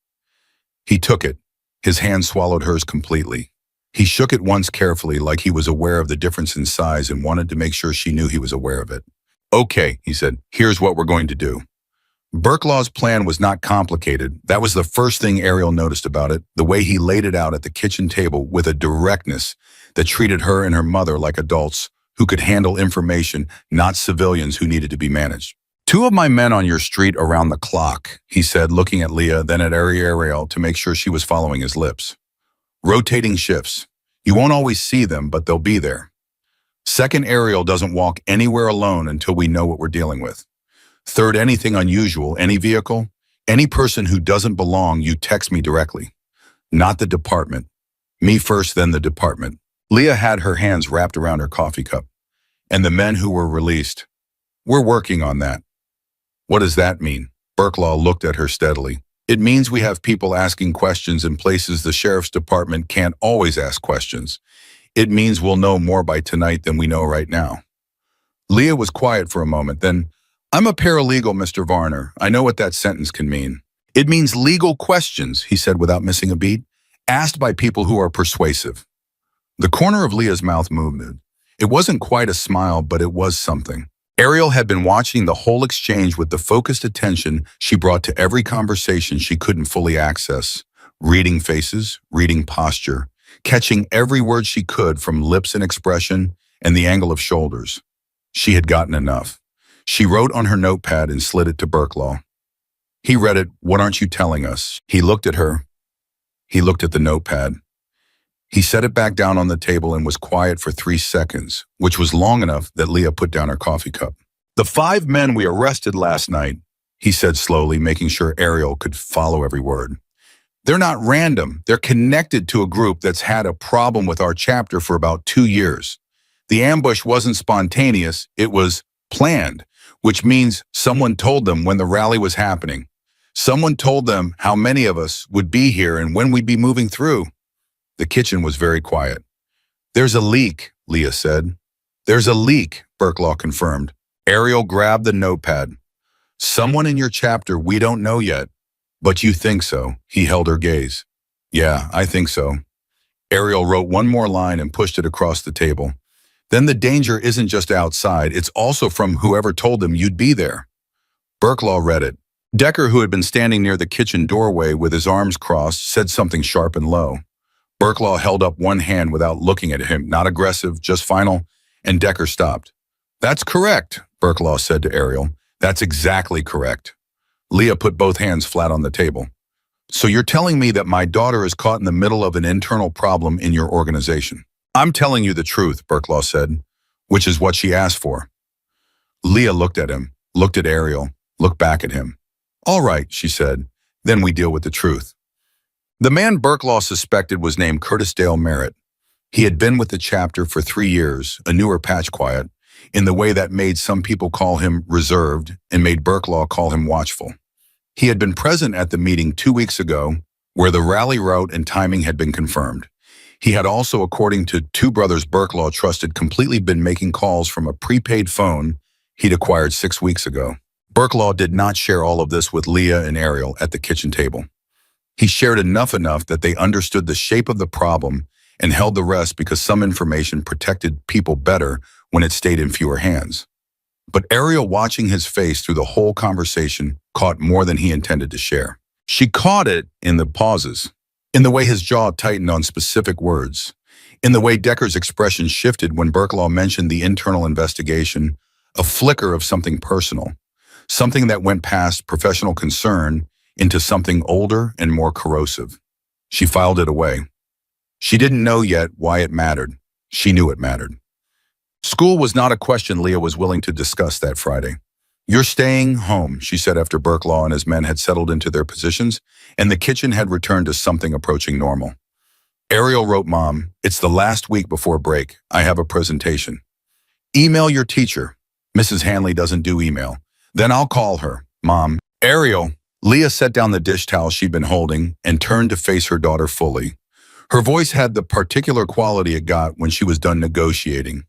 He took it. His hand swallowed hers completely. He shook it once carefully, like he was aware of the difference in size and wanted to make sure she knew he was aware of it. "Okay," he said, "here's what we're going to do." Burklaw's plan was not complicated. That was the first thing Ariel noticed about it, the way he laid it out at the kitchen table with a directness that treated her and her mother like adults who could handle information, not civilians who needed to be managed. "Two of my men on your street around the clock," he said, looking at Leah, then at Ariel to make sure she was following his lips. "Rotating shifts. You won't always see them, but they'll be there. Second, Ariel doesn't walk anywhere alone until we know what we're dealing with. Third, anything unusual, any vehicle, any person who doesn't belong, you text me directly. Not the department. Me first, then the department." Leah had her hands wrapped around her coffee cup. "And the men who were released. We're working on that." "What does that mean?" Burklaw looked at her steadily. "It means we have people asking questions in places the sheriff's department can't always ask questions. It means we'll know more by tonight than we know right now." Leah was quiet for a moment, then, "I'm a paralegal, Mr. Varner. I know what that sentence can mean." "It means legal questions," he said without missing a beat, "asked by people who are persuasive." The corner of Leah's mouth moved. It wasn't quite a smile, but it was something. Ariel had been watching the whole exchange with the focused attention she brought to every conversation she couldn't fully access, reading faces, reading posture, catching every word she could from lips and expression and the angle of shoulders. She had gotten enough. She wrote on her notepad and slid it to Burklaw. He read it. "What aren't you telling us?" He looked at her. He looked at the notepad. He set it back down on the table and was quiet for 3 seconds, which was long enough that Leah put down her coffee cup. "The 5 men we arrested last night," he said slowly, making sure Ariel could follow every word. "They're not random. They're connected to a group that's had a problem with our chapter for about 2 years. The ambush wasn't spontaneous, it was planned, which means someone told them when the rally was happening. Someone told them how many of us would be here and when we'd be moving through." The kitchen was very quiet. "There's a leak," Leah said. "There's a leak," Burklaw confirmed. Ariel grabbed the notepad. "Someone in your chapter we don't know yet, but you think so." He held her gaze. "Yeah, I think so." Ariel wrote one more line and pushed it across the table. "Then the danger isn't just outside, it's also from whoever told them you'd be there." Burklaw read it. Decker, who had been standing near the kitchen doorway with his arms crossed, said something sharp and low. Burklaw held up one hand without looking at him, not aggressive, just final, and Decker stopped. "That's correct," Burklaw said to Ariel. "That's exactly correct." Leah put both hands flat on the table. "So you're telling me that my daughter is caught in the middle of an internal problem in your organization?" "I'm telling you the truth," Burklaw said, "which is what she asked for." Leah looked at him, looked at Ariel, looked back at him. "All right," she said, "then we deal with the truth." The man Burklaw suspected was named Curtis Dale Merritt. He had been with the chapter for 3 years, a newer patch quiet, in the way that made some people call him reserved and made Burklaw call him watchful. He had been present at the meeting 2 weeks ago, where the rally route and timing had been confirmed. He had also, according to 2 brothers Burklaw trusted, completely been making calls from a prepaid phone he'd acquired 6 weeks ago. Burklaw did not share all of this with Leah and Ariel at the kitchen table. He shared enough that they understood the shape of the problem and held the rest because some information protected people better when it stayed in fewer hands. But Ariel, watching his face through the whole conversation, caught more than he intended to share. She caught it in the pauses, in the way his jaw tightened on specific words, in the way Decker's expression shifted when Burklaw mentioned the internal investigation, a flicker of something personal, something that went past professional concern into something older and more corrosive. She filed it away. She didn't know yet why it mattered. She knew it mattered. School was not a question Leah was willing to discuss that Friday. "You're staying home," she said after Burklaw and his men had settled into their positions and the kitchen had returned to something approaching normal. Ariel wrote Mom, "It's the last week before break. I have a presentation." "Email your teacher." "Mrs. Hanley doesn't do email." "Then I'll call her." "Mom." "Ariel." Leah set down the dish towel she'd been holding and turned to face her daughter fully. Her voice had the particular quality it got when she was done negotiating.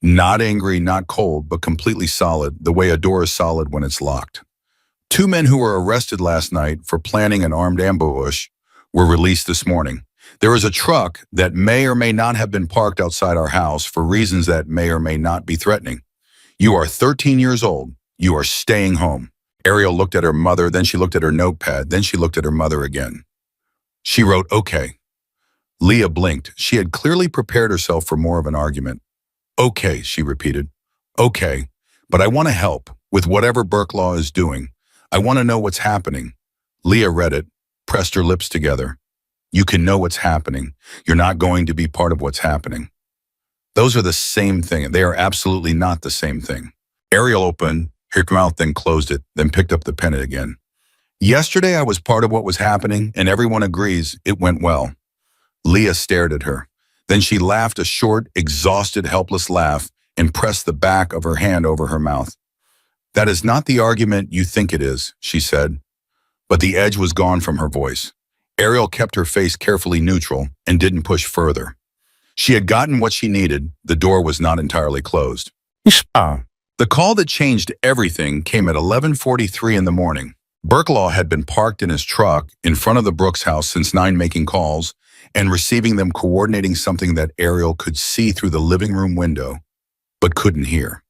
Not angry, not cold, but completely solid, the way a door is solid when it's locked. Two men who were arrested last night for planning an armed ambush were released this morning. There is a truck that may or may not have been parked outside our house for reasons that may or may not be threatening. You are 13 years old. You are staying home. Ariel looked at her mother, then she looked at her notepad, then she looked at her mother again. She wrote, "Okay." Leah blinked. She had clearly prepared herself for more of an argument. "Okay," she repeated. "Okay, but I want to help with whatever Burklaw is doing. I want to know what's happening." Leah read it, pressed her lips together. "You can know what's happening. You're not going to be part of what's happening." Those are the same thing. They are absolutely not the same thing. Ariel opened her mouth, then closed it, then picked up the pen again. "Yesterday I was part of what was happening, and everyone agrees it went well." Leah stared at her. Then she laughed a short, exhausted, helpless laugh and pressed the back of her hand over her mouth. "That is not the argument you think it is," she said. But the edge was gone from her voice. Ariel kept her face carefully neutral and didn't push further. She had gotten what she needed. The door was not entirely closed. The call that changed everything came at 11:43 in the morning. Burklaw had been parked in his truck in front of the Brooks house since 9, making calls and receiving them, coordinating something that Ariel could see through the living room window, but couldn't hear.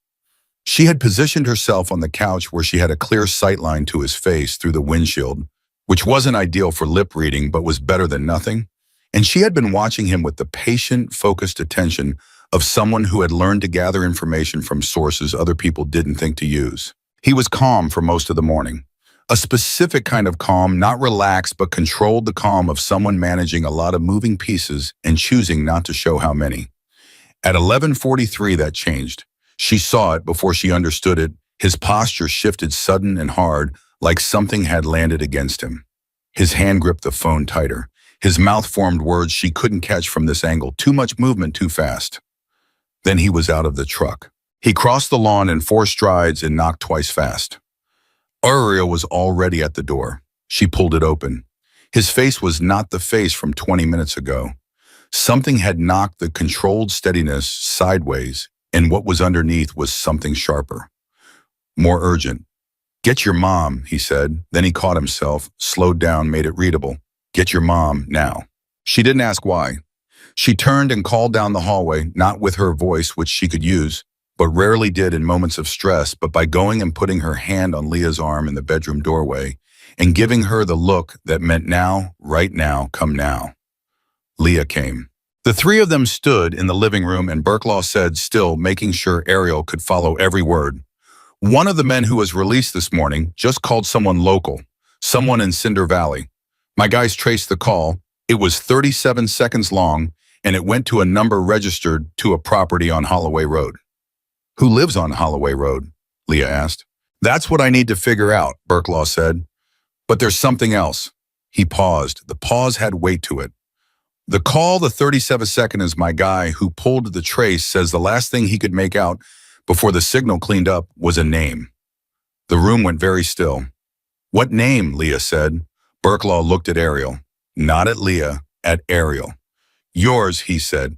She had positioned herself on the couch where she had a clear sightline to his face through the windshield, which wasn't ideal for lip reading but was better than nothing, and she had been watching him with the patient, focused attention of someone who had learned to gather information from sources other people didn't think to use. He was calm for most of the morning. A specific kind of calm, not relaxed but controlled, the calm of someone managing a lot of moving pieces and choosing not to show how many. At 11:43 that changed. She saw it before she understood it. His posture shifted sudden and hard, like something had landed against him. His hand gripped the phone tighter. His mouth formed words she couldn't catch from this angle. Too much movement, too fast. Then he was out of the truck. He crossed the lawn in 4 strides and knocked twice fast. Ariel was already at the door. She pulled it open. His face was not the face from 20 minutes ago. Something had knocked the controlled steadiness sideways, and what was underneath was something sharper, more urgent. "Get your mom," he said. Then he caught himself, slowed down, made it readable. "Get your mom now." She didn't ask why. She turned and called down the hallway, not with her voice, which she could use, but rarely did in moments of stress, but by going and putting her hand on Leah's arm in the bedroom doorway and giving her the look that meant now, right now, come now. Leah came. The 3 of them stood in the living room, and Burklaw said, still making sure Ariel could follow every word, "One of the men who was released this morning just called someone local, someone in Cinder Valley. My guys traced the call. It was 37 seconds long, and it went to a number registered to a property on Holloway Road." "Who lives on Holloway Road?" Leah asked. "That's what I need to figure out," Burklaw said. "But there's something else." He paused. The pause had weight to it. "The call, the 37-second, is my guy who pulled the trace, says the last thing he could make out before the signal cleaned up was a name." The room went very still. "What name?" Leah said. Burklaw looked at Ariel. Not at Leah, at Ariel. "Yours," he said.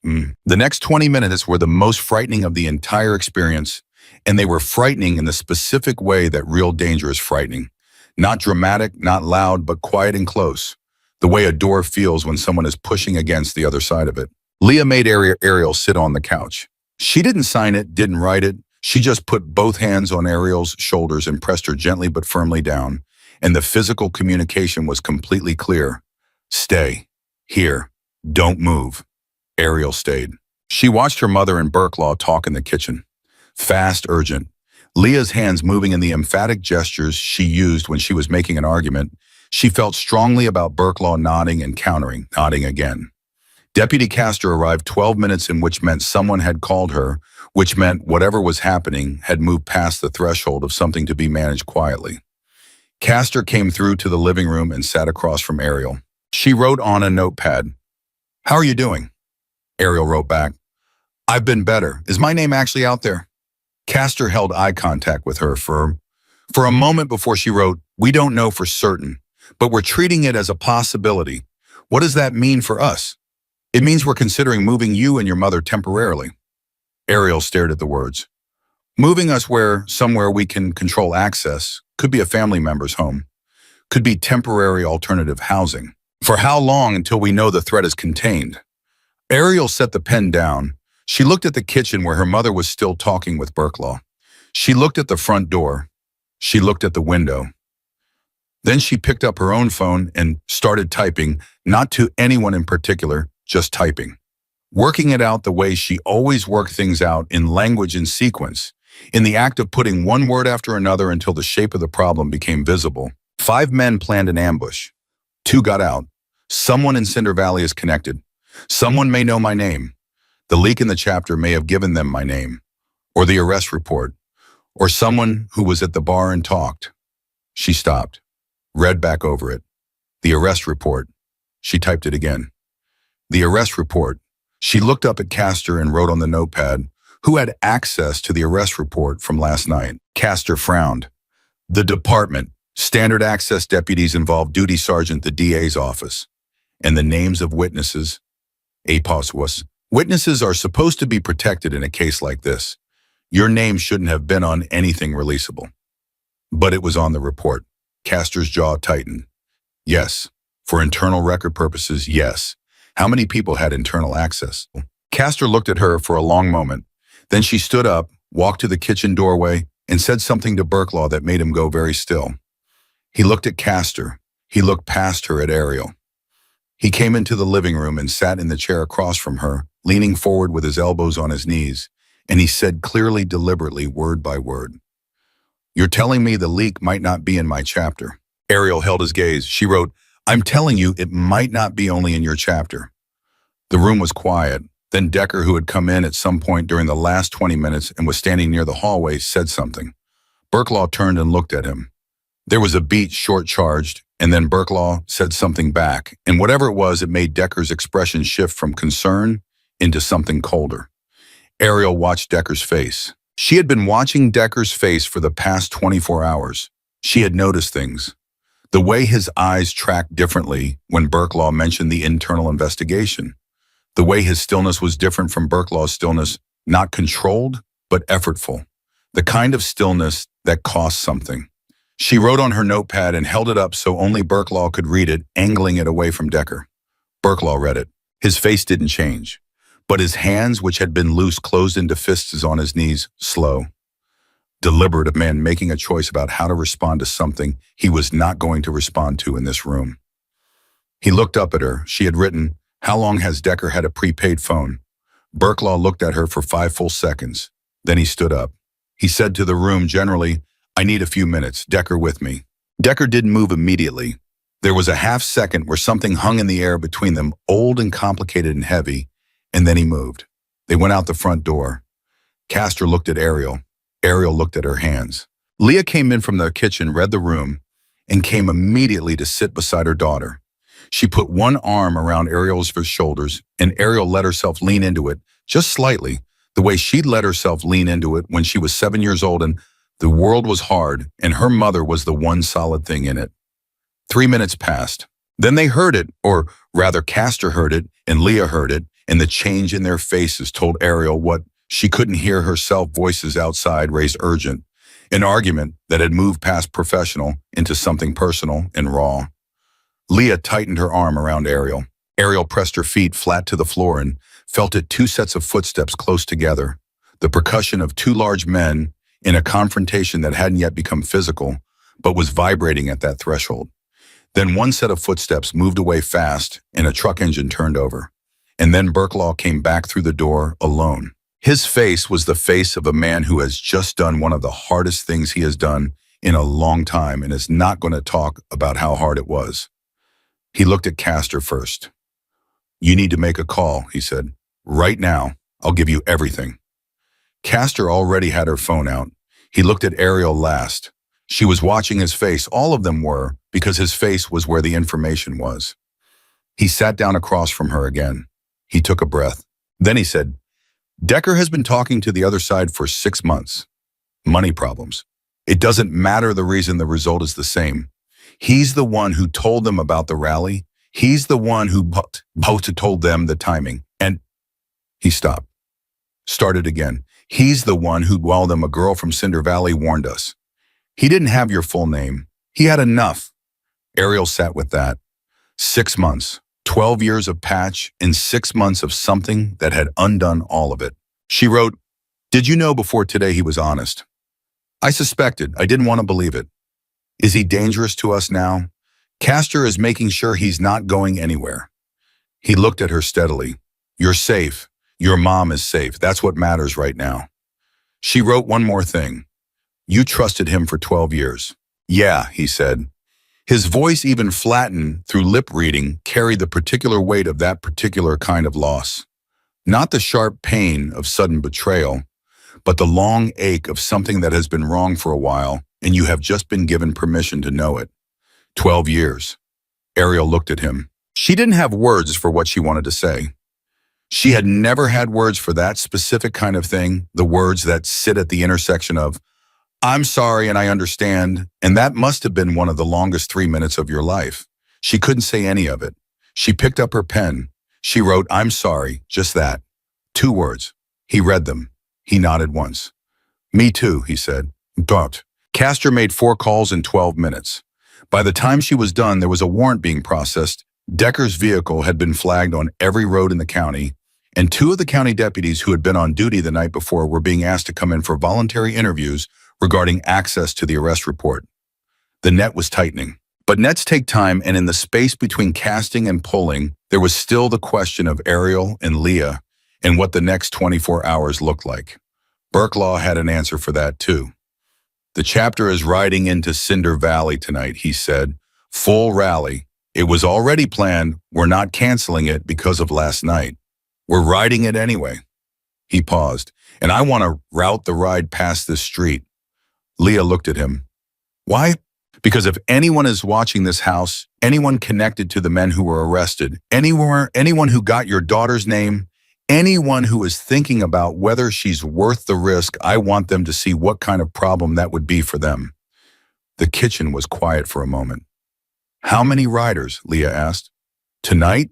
The next 20 minutes were the most frightening of the entire experience, and they were frightening in the specific way that real danger is frightening. Not dramatic, not loud, but quiet and close. The way a door feels when someone is pushing against the other side of it. Leah made Ariel sit on the couch. She didn't sign it, didn't write it. She just put both hands on Ariel's shoulders and pressed her gently but firmly down, and the physical communication was completely clear. "Stay. Here. Don't move." Ariel stayed. She watched her mother and Burklaw talk in the kitchen. Fast, urgent. Leah's hands moving in the emphatic gestures she used when she was making an argument. She felt strongly about Burklaw nodding and countering, nodding again. Deputy Castor arrived 12 minutes in, which meant someone had called her, which meant whatever was happening had moved past the threshold of something to be managed quietly. Castor came through to the living room and sat across from Ariel. She wrote on a notepad, "How are you doing?" Ariel wrote back, "I've been better. Is my name actually out there?" Castor held eye contact with her for a moment before she wrote, "We don't know for certain, but we're treating it as a possibility. What does that mean for us?" "It means we're considering moving you and your mother temporarily." Ariel stared at the words. Moving us somewhere we can control access. Could be a family member's home. Could be temporary alternative housing. For how long until we know the threat is contained? Ariel set the pen down. She looked at the kitchen where her mother was still talking with Burklaw. She looked at the front door. She looked at the window. Then she picked up her own phone and started typing, not to anyone in particular, just typing. Working it out the way she always worked things out, in language and sequence, in the act of putting one word after another until the shape of the problem became visible. 5 men planned an ambush. 2 got out. Someone in Cinder Valley is connected. Someone may know my name. The leak in the chapter may have given them my name, or the arrest report, or someone who was at the bar and talked. She stopped, read back over it. The arrest report. She typed it again. The arrest report. She looked up at Castor and wrote on the notepad, who had access to the arrest report from last night. Castor frowned. The department. Standard access deputies involved duty sergeant, the DA's office. And the names of witnesses. APOS was. Witnesses are supposed to be protected in a case like this. Your name shouldn't have been on anything releasable. But it was on the report. Castor's jaw tightened. Yes. For internal record purposes, yes. How many people had internal access? Castor looked at her for a long moment. Then she stood up, walked to the kitchen doorway, and said something to Burklaw that made him go very still. He looked at Castor. He looked past her at Ariel. He came into the living room and sat in the chair across from her, leaning forward with his elbows on his knees, and he said clearly, deliberately, word by word, "You're telling me the leak might not be in my chapter." Ariel held his gaze. She wrote, "I'm telling you it might not be only in your chapter." The room was quiet. Then Decker, who had come in at some point during the last 20 minutes and was standing near the hallway, said something. Burklaw turned and looked at him. There was a beat, short-charged, and then Burklaw said something back, and whatever it was, it made Decker's expression shift from concern into something colder. Ariel watched Decker's face. She had been watching Decker's face for the past 24 hours. She had noticed things. The way his eyes tracked differently when Burklaw mentioned the internal investigation. The way his stillness was different from Burklaw's stillness, not controlled, but effortful. The kind of stillness that cost something. She wrote on her notepad and held it up so only Burklaw could read it, angling it away from Decker. Burklaw read it. His face didn't change, but his hands, which had been loose, closed into fists on his knees, slow. Deliberate, a man making a choice about how to respond to something he was not going to respond to in this room. He looked up at her. She had written, "How long has Decker had a prepaid phone?" Burklaw looked at her for 5 full seconds. Then he stood up. He said to the room generally, "I need a few minutes. Decker with me." Decker didn't move immediately. There was a half second where something hung in the air between them, old and complicated and heavy, and then he moved. They went out the front door. Castor looked at Ariel. Ariel looked at her hands. Leah came in from the kitchen, read the room, and came immediately to sit beside her daughter. She put one arm around Ariel's shoulders, and Ariel let herself lean into it, just slightly, the way she'd let herself lean into it when she was 7 years old and the world was hard, and her mother was the one solid thing in it. 3 minutes passed. Then they heard it, or rather Castor heard it, and Leah heard it, and the change in their faces told Ariel what she couldn't hear herself. Voices outside raised urgent, an argument that had moved past professional into something personal and raw. Leah tightened her arm around Ariel. Ariel pressed her feet flat to the floor and felt it 2 sets of footsteps close together, the percussion of 2 large men in a confrontation that hadn't yet become physical, but was vibrating at that threshold. Then one set of footsteps moved away fast, and a truck engine turned over. And then Burklaw came back through the door alone. His face was the face of a man who has just done one of the hardest things he has done in a long time and is not going to talk about how hard it was. He looked at Castor first. "You need to make a call," he said. "Right now. I'll give you everything." Castor already had her phone out. He looked at Ariel last. She was watching his face. All of them were, because his face was where the information was. He sat down across from her again. He took a breath. Then he said, "Decker has been talking to the other side for 6 months. Money problems. It doesn't matter the reason, the result is the same. He's the one who told them about the rally. He's the one who told them the timing." And he stopped. Started again. He's the one who, while them a girl from Cinder Valley warned us. He didn't have your full name. He had enough. Ariel sat with that. 6 months, 12 years of patch, and 6 months of something that had undone all of it. She wrote, "Did you know before today he was honest? I suspected. I didn't want to believe it. Is he dangerous to us now? Castor is making sure he's not going anywhere." He looked at her steadily. "You're safe. Your mom is safe. That's what matters right now." She wrote one more thing. "You trusted him for 12 years. "Yeah," he said. His voice, even flattened through lip reading, carried the particular weight of that particular kind of loss. Not the sharp pain of sudden betrayal, but the long ache of something that has been wrong for a while, and you have just been given permission to know it. 12 years. Ariel looked at him. She didn't have words for what she wanted to say. She had never had words for that specific kind of thing, the words that sit at the intersection of, "I'm sorry and I understand," and that must have been one of the longest 3 minutes of your life. She couldn't say any of it. She picked up her pen. She wrote, "I'm sorry," just that. 2 words. He read them. He nodded once. "Me too," he said. But Castor made 4 calls in 12 minutes. By the time she was done, there was a warrant being processed. Decker's vehicle had been flagged on every road in the county, and 2 of the county deputies who had been on duty the night before were being asked to come in for voluntary interviews regarding access to the arrest report. The net was tightening. But nets take time, and in the space between casting and pulling, there was still the question of Ariel and Leah and what the next 24 hours looked like. Burklaw had an answer for that too. "The chapter is riding into Cinder Valley tonight," he said. "Full rally. It was already planned. We're not canceling it because of last night. We're riding it anyway." He paused. "And I want to route the ride past this street." Leah looked at him. "Why?" "Because if anyone is watching this house, anyone connected to the men who were arrested, anyone who got your daughter's name, anyone who is thinking about whether she's worth the risk, I want them to see what kind of problem that would be for them." The kitchen was quiet for a moment. "How many riders?" Leah asked. "Tonight?"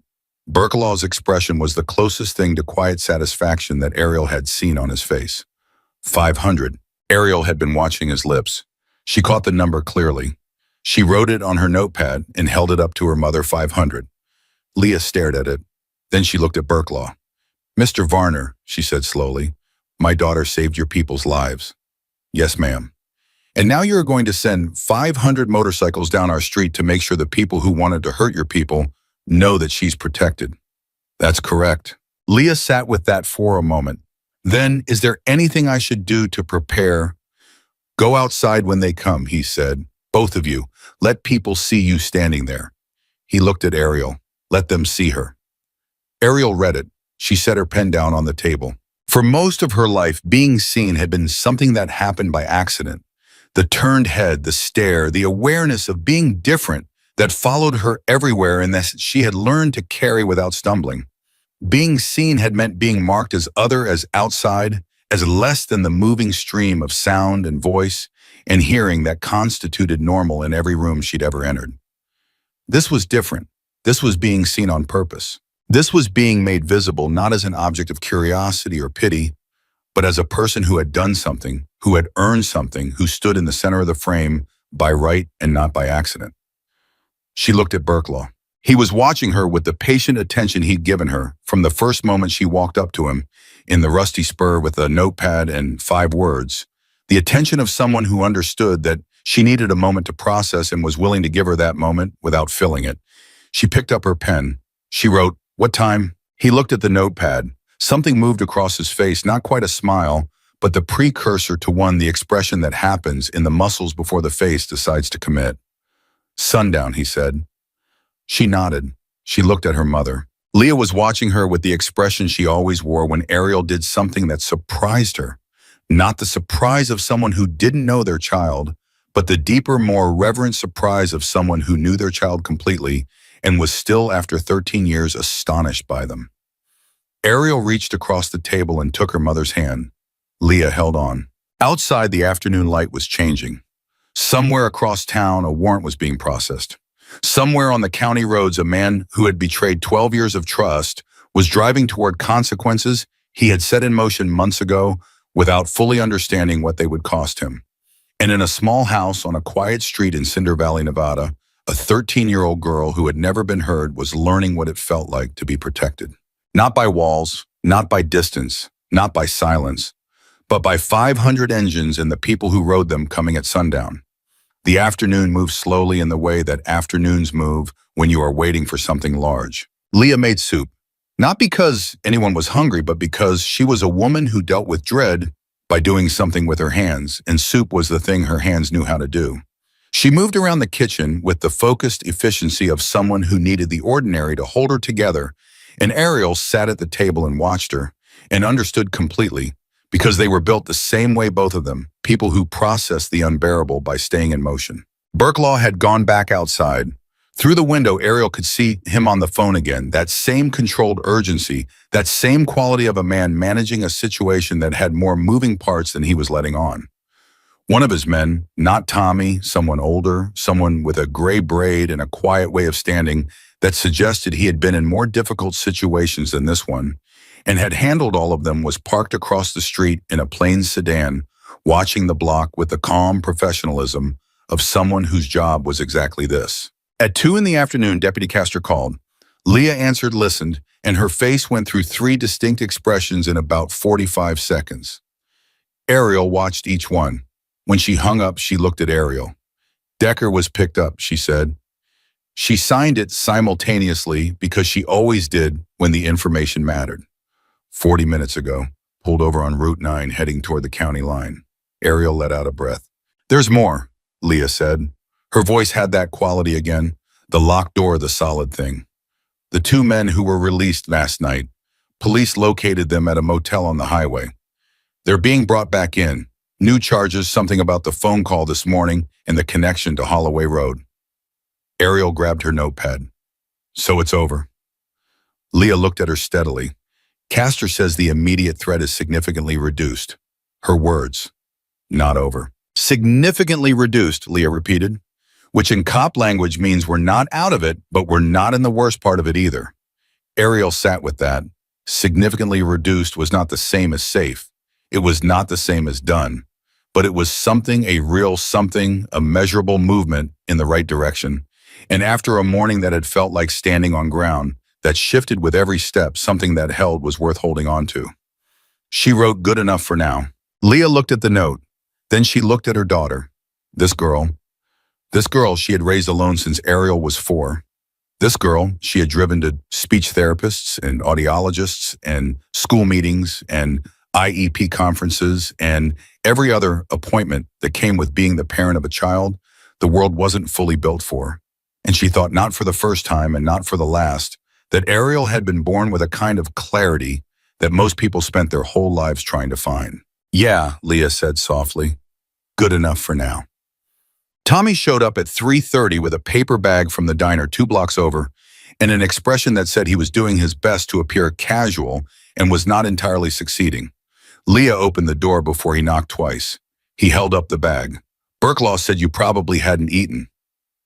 Burklaw's expression was the closest thing to quiet satisfaction that Ariel had seen on his face. 500. Ariel had been watching his lips. She caught the number clearly. She wrote it on her notepad and held it up to her mother. 500. Leah stared at it. Then she looked at Burklaw. "Mr. Varner," she said slowly, "my daughter saved your people's lives." "Yes, ma'am." "And now you're going to send 500 motorcycles down our street to make sure the people who wanted to hurt your people know that she's protected." "That's correct." Leah sat with that for a moment. "Then, is there anything I should do to prepare?" "Go outside when they come," he said. "Both of you. Let people see you standing there." He looked at Ariel. "Let them see her." Ariel read it. She set her pen down on the table. For most of her life, being seen had been something that happened by accident. The turned head, the stare, the awareness of being different that followed her everywhere and that she had learned to carry without stumbling. Being seen had meant being marked as other, as outside, as less than the moving stream of sound and voice and hearing that constituted normal in every room she'd ever entered. This was different. This was being seen on purpose. This was being made visible not as an object of curiosity or pity, but as a person who had done something, who had earned something, who stood in the center of the frame by right and not by accident. She looked at Burklaw. He was watching her with the patient attention he'd given her from the first moment she walked up to him in the rusty spur with a notepad and 5 words, the attention of someone who understood that she needed a moment to process and was willing to give her that moment without filling it. She picked up her pen. She wrote, "What time?" He looked at the notepad. Something moved across his face, not quite a smile, but the precursor to one, the expression that happens in the muscles before the face decides to commit. "Sundown," he said. She nodded. She looked at her mother. Leah was watching her with the expression she always wore when Ariel did something that surprised her. Not the surprise of someone who didn't know their child, but the deeper, more reverent surprise of someone who knew their child completely and was still, after 13 years, astonished by them. Ariel reached across the table and took her mother's hand. Leah held on. Outside, the afternoon light was changing. Somewhere across town, a warrant was being processed. Somewhere on the county roads, a man who had betrayed 12 years of trust was driving toward consequences he had set in motion months ago without fully understanding what they would cost him. And in a small house on a quiet street in Cinder Valley, Nevada, a 13-year-old girl who had never been heard was learning what it felt like to be protected. Not by walls, not by distance, not by silence, but by 500 engines and the people who rode them coming at sundown. The afternoon moved slowly in the way that afternoons move when you are waiting for something large. Leah made soup, not because anyone was hungry, but because she was a woman who dealt with dread by doing something with her hands, and soup was the thing her hands knew how to do. She moved around the kitchen with the focused efficiency of someone who needed the ordinary to hold her together, and Ariel sat at the table and watched her, and understood completely, because they were built the same way, both of them, people who process the unbearable by staying in motion. Burklaw had gone back outside. Through the window, Ariel could see him on the phone again, that same controlled urgency, that same quality of a man managing a situation that had more moving parts than he was letting on. One of his men, not Tommy, someone older, someone with a gray braid and a quiet way of standing that suggested he had been in more difficult situations than this one, and had handled all of them, was parked across the street in a plain sedan, watching the block with the calm professionalism of someone whose job was exactly this. At 2 in the afternoon, Deputy Castor called. Leah answered, listened, and her face went through 3 distinct expressions in about 45 seconds. Ariel watched each one. When she hung up, she looked at Ariel. Decker was picked up, she said. She signed it simultaneously because she always did when the information mattered. 40 minutes ago, pulled over on Route 9 heading toward the county line. Ariel let out a breath. There's more, Leah said. Her voice had that quality again, the locked door, the solid thing. The 2 men who were released last night, police located them at a motel on the highway. They're being brought back in. New charges, something about the phone call this morning and the connection to Holloway Road. Ariel grabbed her notepad. So it's over. Leah looked at her steadily. Castor says the immediate threat is significantly reduced. Her words, not over. Significantly reduced, Leah repeated, which in cop language means we're not out of it, but we're not in the worst part of it either. Ariel sat with that. Significantly reduced was not the same as safe. It was not the same as done, but it was something, a real something, a measurable movement in the right direction. And after a morning that had felt like standing on ground, that shifted with every step, something that held was worth holding on to. She wrote, good enough for now. Leah looked at the note. Then she looked at her daughter. This girl she had raised alone since Ariel was 4. This girl she had driven to speech therapists and audiologists and school meetings and IEP conferences and every other appointment that came with being the parent of a child the world wasn't fully built for. And she thought, not for the first time and not for the last, that Ariel had been born with a kind of clarity that most people spent their whole lives trying to find. Yeah, Leah said softly. Good enough for now. Tommy showed up at 3:30 with a paper bag from the diner 2 blocks over and an expression that said he was doing his best to appear casual and was not entirely succeeding. Leah opened the door before he knocked twice. He held up the bag. Burklaw said you probably hadn't eaten.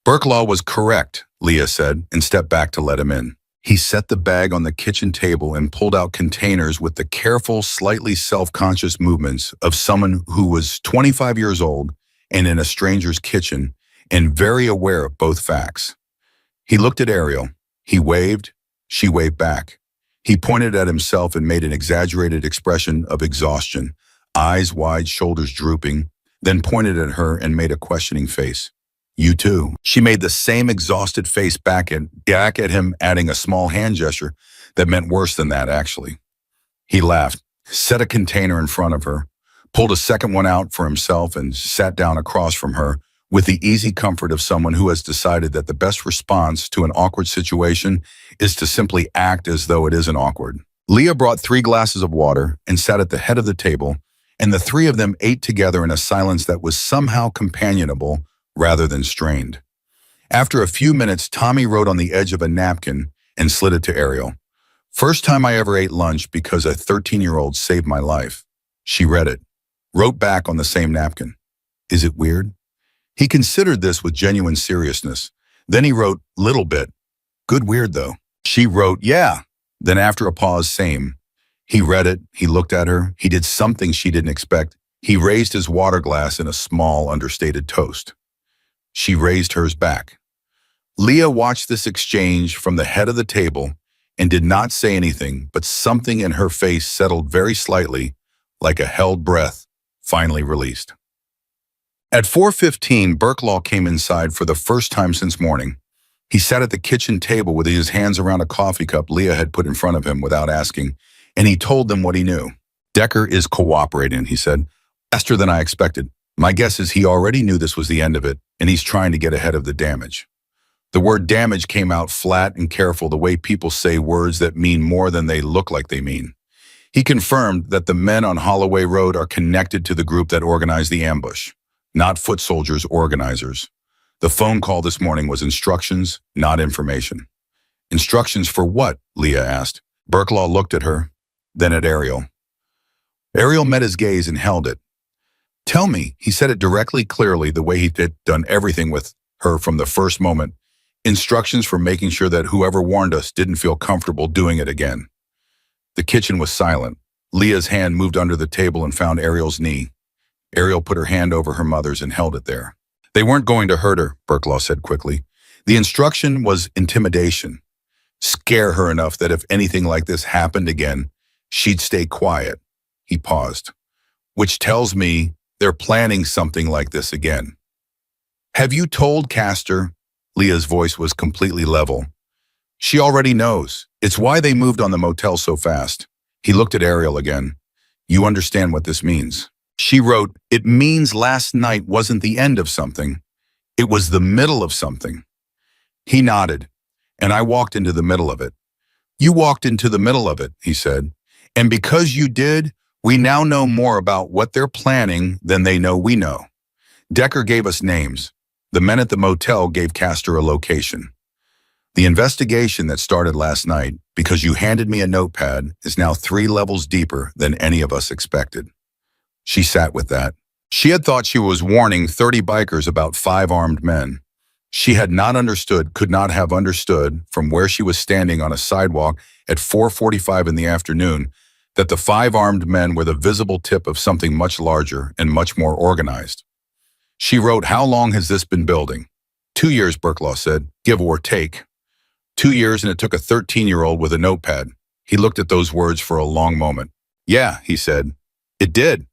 Burklaw was correct, Leah said, and stepped back to let him in. He set the bag on the kitchen table and pulled out containers with the careful, slightly self-conscious movements of someone who was 25 years old and in a stranger's kitchen and very aware of both facts. He looked at Ariel. He waved. She waved back. He pointed at himself and made an exaggerated expression of exhaustion, eyes wide, shoulders drooping, then pointed at her and made a questioning face. You too. She made the same exhausted face back at him, adding a small hand gesture that meant worse than that, actually. He laughed, set a container in front of her, pulled a second one out for himself and sat down across from her with the easy comfort of someone who has decided that the best response to an awkward situation is to simply act as though it isn't awkward. Leah brought 3 glasses of water and sat at the head of the table, and the 3 of them ate together in a silence that was somehow companionable rather than strained. After a few minutes, Tommy wrote on the edge of a napkin and slid it to Ariel. First time I ever ate lunch because a 13-year-old saved my life. She read it, wrote back on the same napkin. Is it weird? He considered this with genuine seriousness. Then he wrote, little bit. Good weird though. She wrote, yeah. Then after a pause, same. He read it, he looked at her, he did something she didn't expect. He raised his water glass in a small, understated toast. She raised hers back. Leah watched this exchange from the head of the table and did not say anything, but something in her face settled very slightly, like a held breath, finally released. At 4:15, Burklaw came inside for the first time since morning. He sat at the kitchen table with his hands around a coffee cup Leah had put in front of him without asking, and he told them what he knew. Decker is cooperating, he said, faster than I expected. My guess is he already knew this was the end of it, and he's trying to get ahead of the damage. The word damage came out flat and careful, the way people say words that mean more than they look like they mean. He confirmed that the men on Holloway Road are connected to the group that organized the ambush, not foot soldiers organizers. The phone call this morning was instructions, not information. Instructions for what? Leah asked. Burklaw looked at her, then at Ariel. Ariel met his gaze and held it. Tell me, he said it directly, clearly, the way he'd done everything with her from the first moment. Instructions for making sure that whoever warned us didn't feel comfortable doing it again. The kitchen was silent. Leah's hand moved under the table and found Ariel's knee. Ariel put her hand over her mother's and held it there. They weren't going to hurt her, Burklaw said quickly. The instruction was intimidation. Scare her enough that if anything like this happened again, she'd stay quiet. He paused. Which tells me they're planning something like this again. Have you told Castor? Leah's voice was completely level. She already knows. It's why they moved on the motel so fast. He looked at Ariel again. You understand what this means. She wrote, it means last night wasn't the end of something. It was the middle of something. He nodded, and I walked into the middle of it. You walked into the middle of it, he said. And because you did, we now know more about what they're planning than they know we know. Decker gave us names. The men at the motel gave Castor a location. The investigation that started last night, because you handed me a notepad, is now 3 levels deeper than any of us expected. She sat with that. She had thought she was warning 30 bikers about 5 armed men. She had not understood, could not have understood, from where she was standing on a sidewalk at 4:45 in the afternoon, that the 5 armed men were the visible tip of something much larger and much more organized. She wrote, how long has this been building? 2 years, Burklaw said, give or take. 2 years, and it took a 13-year-old with a notepad. He looked at those words for a long moment. Yeah, he said, it did.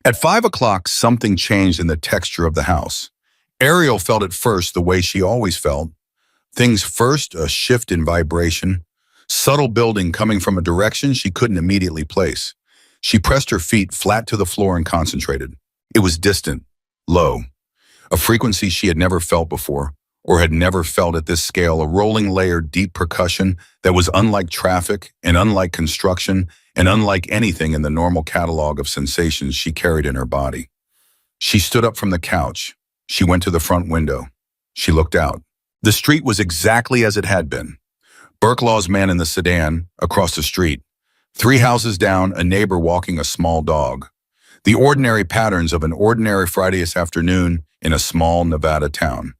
At 5 o'clock, something changed in the texture of the house. Ariel felt it first the way she always felt. Things first, a shift in vibration, subtle building coming from a direction she couldn't immediately place. She pressed her feet flat to the floor and concentrated. It was distant, low, a frequency she had never felt before, or had never felt at this scale, a rolling layered deep percussion that was unlike traffic and unlike construction and unlike anything in the normal catalog of sensations she carried in her body. She stood up from the couch. She went to the front window. She looked out. The street was exactly as it had been. Burklaw's man in the sedan, across the street. 3 houses down, a neighbor walking a small dog. The ordinary patterns of an ordinary Friday afternoon in a small Nevada town.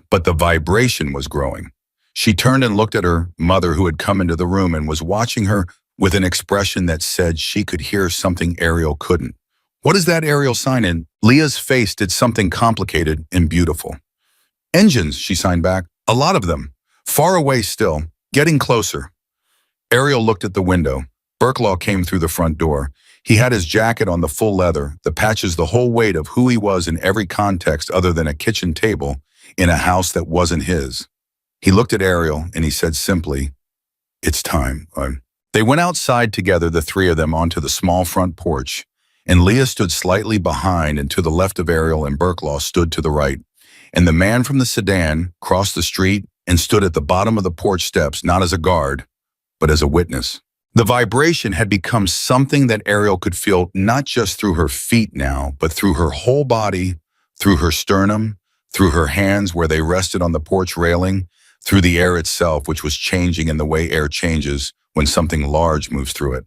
But the vibration was growing. She turned and looked at her mother, who had come into the room and was watching her with an expression that said she could hear something Ariel couldn't. What is that Ariel sign in? Leah's face did something complicated and beautiful. Engines, she signed back. A lot of them. Far away still. Getting closer. Ariel looked at the window. Burklaw came through the front door. He had his jacket on the full leather, the patches, the whole weight of who he was in every context other than a kitchen table in a house that wasn't his. He looked at Ariel and he said simply, it's time. They went outside together, the 3 of them, onto the small front porch, and Leah stood slightly behind, and to the left of Ariel, and Burklaw stood to the right. And the man from the sedan crossed the street and stood at the bottom of the porch steps, not as a guard, but as a witness. The vibration had become something that Ariel could feel not just through her feet now, but through her whole body, through her sternum, through her hands where they rested on the porch railing, through the air itself, which was changing in the way air changes when something large moves through it.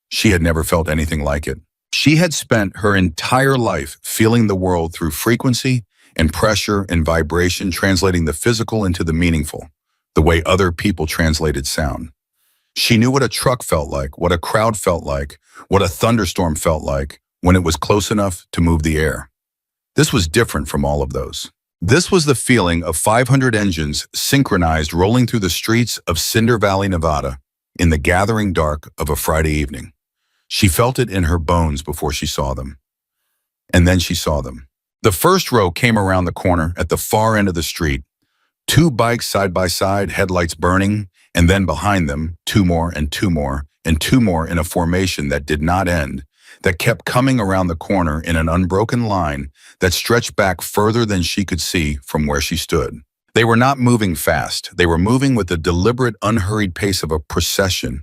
She had never felt anything like it. She had spent her entire life feeling the world through frequency and pressure and vibration, translating the physical into the meaningful, the way other people translated sound. She knew what a truck felt like, what a crowd felt like, what a thunderstorm felt like when it was close enough to move the air. This was different from all of those. This was the feeling of 500 engines synchronized rolling through the streets of Cinder Valley, Nevada, in the gathering dark of a Friday evening. She felt it in her bones before she saw them. And then she saw them. The first row came around the corner at the far end of the street. Two bikes side by side, headlights burning, and then behind them, two more and two more and two more in a formation that did not end, that kept coming around the corner in an unbroken line that stretched back further than she could see from where she stood. They were not moving fast. They were moving with the deliberate, unhurried pace of a procession,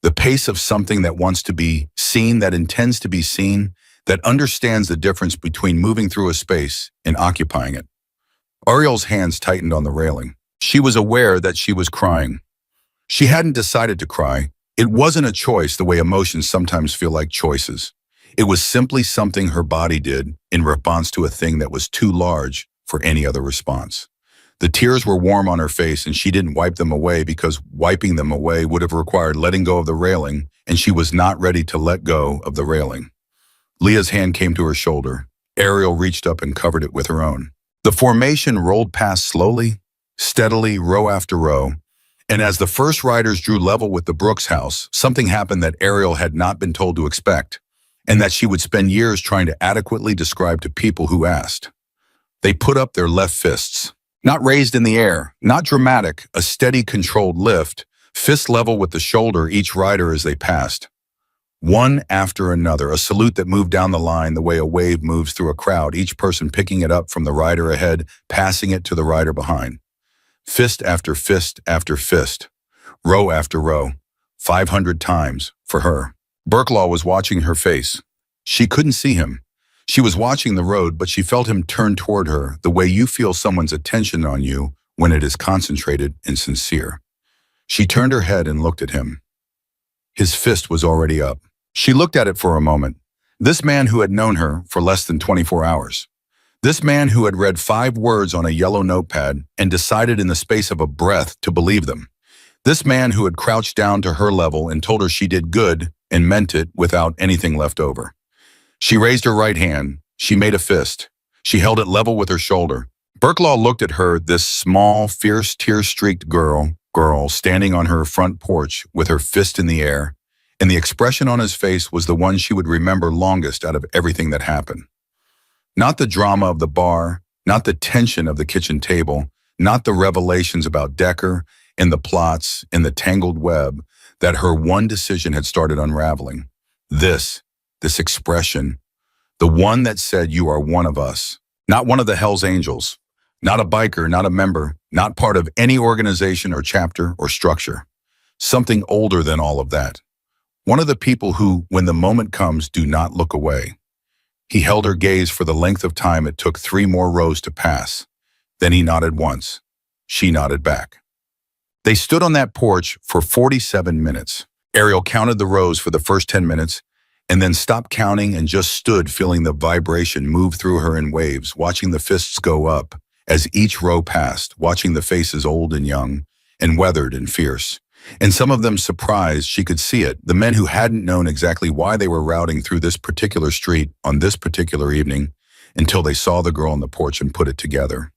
the pace of something that wants to be seen, that intends to be seen, that understands the difference between moving through a space and occupying it. Ariel's hands tightened on the railing. She was aware that she was crying. She hadn't decided to cry. It wasn't a choice the way emotions sometimes feel like choices. It was simply something her body did in response to a thing that was too large for any other response. The tears were warm on her face, and she didn't wipe them away because wiping them away would have required letting go of the railing, and she was not ready to let go of the railing. Leah's hand came to her shoulder. Ariel reached up and covered it with her own. The formation rolled past slowly, steadily, row after row, and as the first riders drew level with the Brooks house, something happened that Ariel had not been told to expect, and that she would spend years trying to adequately describe to people who asked. They put up their left fists. Not raised in the air, not dramatic, a steady, controlled lift, fist level with the shoulder each rider as they passed. One after another, a salute that moved down the line the way a wave moves through a crowd, each person picking it up from the rider ahead, passing it to the rider behind. Fist after fist after fist, row after row, 500 times for her. Burklaw was watching her face. She couldn't see him. She was watching the road, but she felt him turn toward her the way you feel someone's attention on you when it is concentrated and sincere. She turned her head and looked at him. His fist was already up. She looked at it for a moment. This man who had known her for less than 24 hours. This man who had read 5 words on a yellow notepad and decided in the space of a breath to believe them. This man who had crouched down to her level and told her she did good and meant it without anything left over. She raised her right hand. She made a fist. She held it level with her shoulder. Burklaw looked at her, this small, fierce, tear-streaked girl standing on her front porch with her fist in the air, and the expression on his face was the one she would remember longest out of everything that happened. Not the drama of the bar, not the tension of the kitchen table, not the revelations about Decker and the plots and the tangled web that her one decision had started unraveling. This expression, the one that said, "You are one of us," not one of the Hells Angels, not a biker, not a member, not part of any organization or chapter or structure. Something older than all of that. One of the people who, when the moment comes, do not look away. He held her gaze for the length of time it took 3 more rows to pass. Then he nodded once. She nodded back. They stood on that porch for 47 minutes. Ariel counted the rows for the first 10 minutes, and then stopped counting and just stood feeling the vibration move through her in waves, watching the fists go up as each row passed, watching the faces old and young, and weathered and fierce. And some of them surprised she could see it, the men who hadn't known exactly why they were routing through this particular street on this particular evening until they saw the girl on the porch and put it together.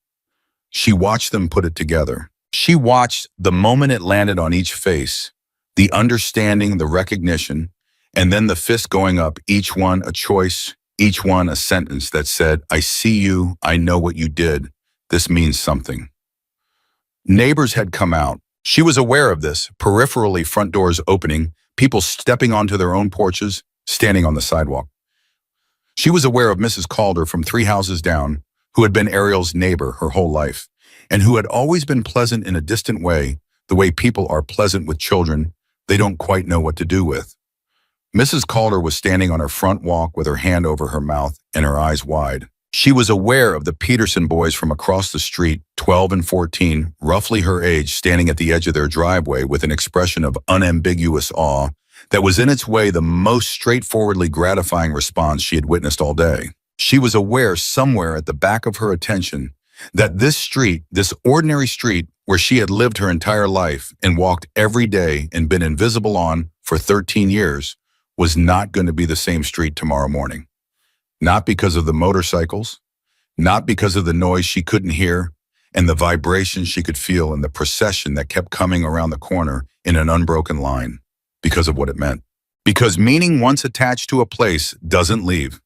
She watched them put it together. She watched the moment it landed on each face, the understanding, the recognition, and then the fist going up, each one a choice, each one a sentence that said, "I see you, I know what you did, this means something." Neighbors had come out. She was aware of this, peripherally front doors opening, people stepping onto their own porches, standing on the sidewalk. She was aware of Mrs. Calder from 3 houses down, who had been Ariel's neighbor her whole life, and who had always been pleasant in a distant way, the way people are pleasant with children they don't quite know what to do with. Mrs. Calder was standing on her front walk with her hand over her mouth and her eyes wide. She was aware of the Peterson boys from across the street, 12 and 14, roughly her age, standing at the edge of their driveway with an expression of unambiguous awe that was in its way the most straightforwardly gratifying response she had witnessed all day. She was aware somewhere at the back of her attention that this street, this ordinary street, where she had lived her entire life and walked every day and been invisible on for 13 years, was not going to be the same street tomorrow morning. Not because of the motorcycles, not because of the noise she couldn't hear and the vibration she could feel in the procession that kept coming around the corner in an unbroken line, because of what it meant. Because meaning once attached to a place doesn't leave.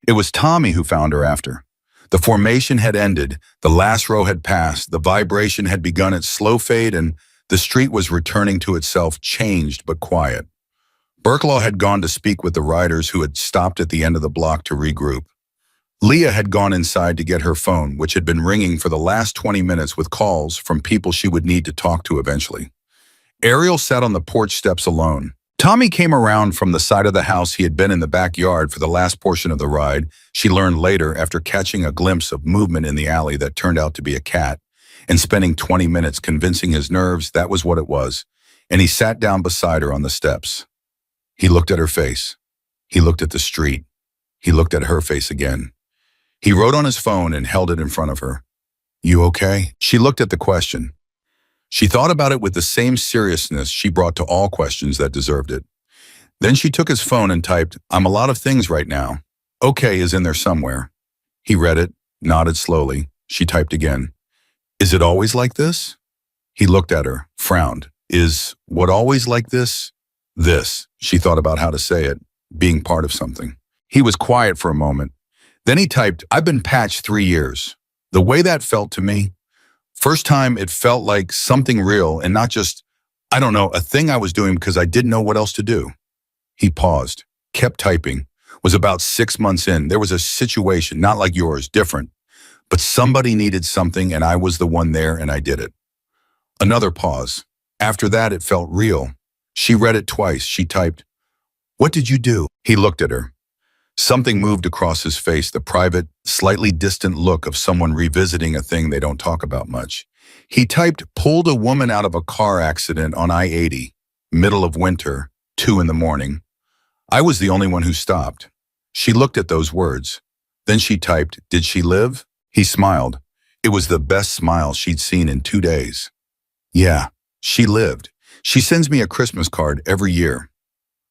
It was Tommy who found her after. The formation had ended, the last row had passed, the vibration had begun its slow fade, and the street was returning to itself, changed but quiet. Burklaw had gone to speak with the riders who had stopped at the end of the block to regroup. Leah had gone inside to get her phone, which had been ringing for the last 20 minutes with calls from people she would need to talk to eventually. Ariel sat on the porch steps alone. Tommy came around from the side of the house he had been in the backyard for the last portion of the ride. She learned later, after catching a glimpse of movement in the alley that turned out to be a cat, and spending 20 minutes convincing his nerves that was what it was, and he sat down beside her on the steps. He looked at her face. He looked at the street. He looked at her face again. He wrote on his phone and held it in front of her. "You okay?" She looked at the question. She thought about it with the same seriousness she brought to all questions that deserved it. Then she took his phone and typed, "I'm a lot of things right now. Okay is in there somewhere." He read it, nodded slowly. She typed again. "Is it always like this?" He looked at her, frowned. "Is what always like this?" This, she thought about how to say it, being part of something. He was quiet for a moment. Then he typed, "I've been patched 3 years. The way that felt to me, first time it felt like something real and not just, I don't know, a thing I was doing because I didn't know what else to do." He paused, kept typing, was about 6 months in. There was a situation, not like yours, different, but somebody needed something and I was the one there and I did it. Another pause. After that, it felt real. She read it twice. She typed, "What did you do?" He looked at her. Something moved across his face, the private, slightly distant look of someone revisiting a thing they don't talk about much. He typed, "Pulled a woman out of a car accident on I-80, middle of winter, 2 in the morning. I was the only one who stopped." She looked at those words. Then she typed, "Did she live?" He smiled. It was the best smile she'd seen in 2 days. "Yeah, she lived. She sends me a Christmas card every year.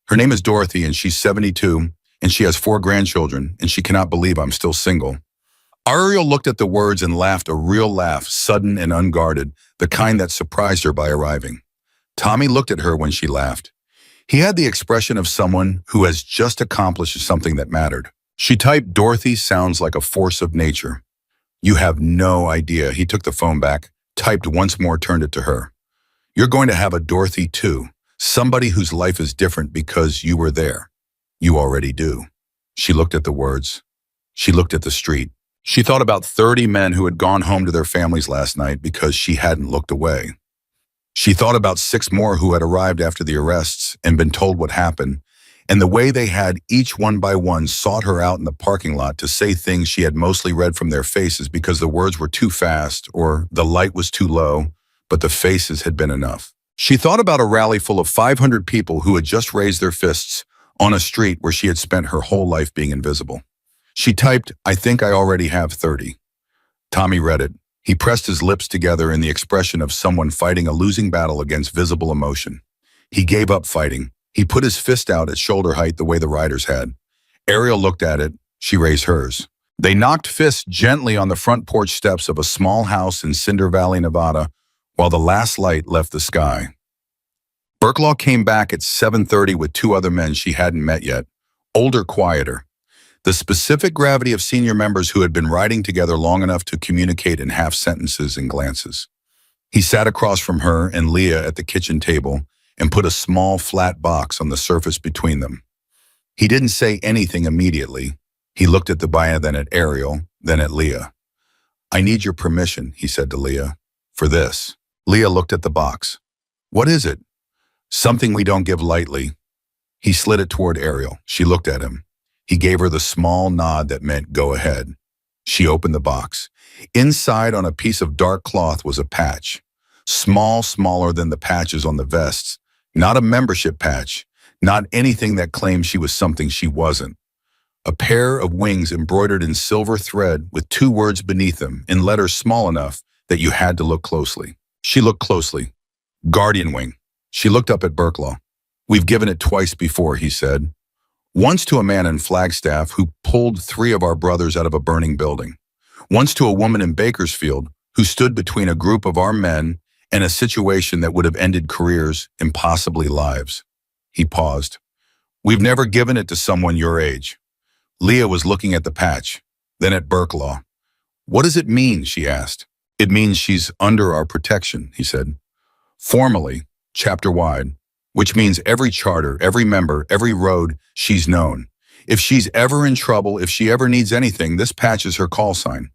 Her name is Dorothy and she's 72 and she has 4 grandchildren and she cannot believe I'm still single." Ariel looked at the words and laughed a real laugh, sudden and unguarded, the kind that surprised her by arriving. Tommy looked at her when she laughed. He had the expression of someone who has just accomplished something that mattered. She typed, "Dorothy sounds like a force of nature." "You have no idea." He took the phone back, typed once more, turned it to her. "You're going to have a Dorothy too, somebody whose life is different because you were there. You already do." She looked at the words. She looked at the street. She thought about 30 men who had gone home to their families last night because she hadn't looked away. She thought about 6 more who had arrived after the arrests and been told what happened, and the way they had, each one by one, sought her out in the parking lot to say things she had mostly read from their faces because the words were too fast or the light was too low, but the faces had been enough. She thought about a rally full of 500 people who had just raised their fists on a street where she had spent her whole life being invisible. She typed, "I think I already have 30. Tommy read it. He pressed his lips together in the expression of someone fighting a losing battle against visible emotion. He gave up fighting. He put his fist out at shoulder height the way the riders had. Ariel looked at it. She raised hers. They knocked fists gently on the front porch steps of a small house in Cinder Valley, Nevada, while the last light left the sky. Burklaw came back at 7:30 with 2 other men she hadn't met yet, older, quieter. The specific gravity of senior members who had been riding together long enough to communicate in half sentences and glances. He sat across from her and Leah at the kitchen table and put a small flat box on the surface between them. He didn't say anything immediately. He looked at the buyer, then at Ariel, then at Leah. "I need your permission," he said to Leah, "for this." Leah looked at the box. "What is it?" "Something we don't give lightly." He slid it toward Ariel. She looked at him. He gave her the small nod that meant go ahead. She opened the box. Inside on a piece of dark cloth was a patch. Small, smaller than the patches on the vests. Not a membership patch. Not anything that claimed she was something she wasn't. A pair of wings embroidered in silver thread with 2 words beneath them in letters small enough that you had to look closely. She looked closely. Guardian wing. She looked up at Burklaw. We've given it twice before, he said. Once to a man in Flagstaff who pulled 3 of our brothers out of a burning building. Once to a woman in Bakersfield who stood between a group of our men and a situation that would have ended careers and possibly lives. He paused. We've never given it to someone your age. Leah was looking at the patch, then at Burklaw. What does it mean, she asked. It means she's under our protection, he said. Formally, chapter-wide, which means every charter, every member, every road, she's known. If she's ever in trouble, if she ever needs anything, this patch is her call sign.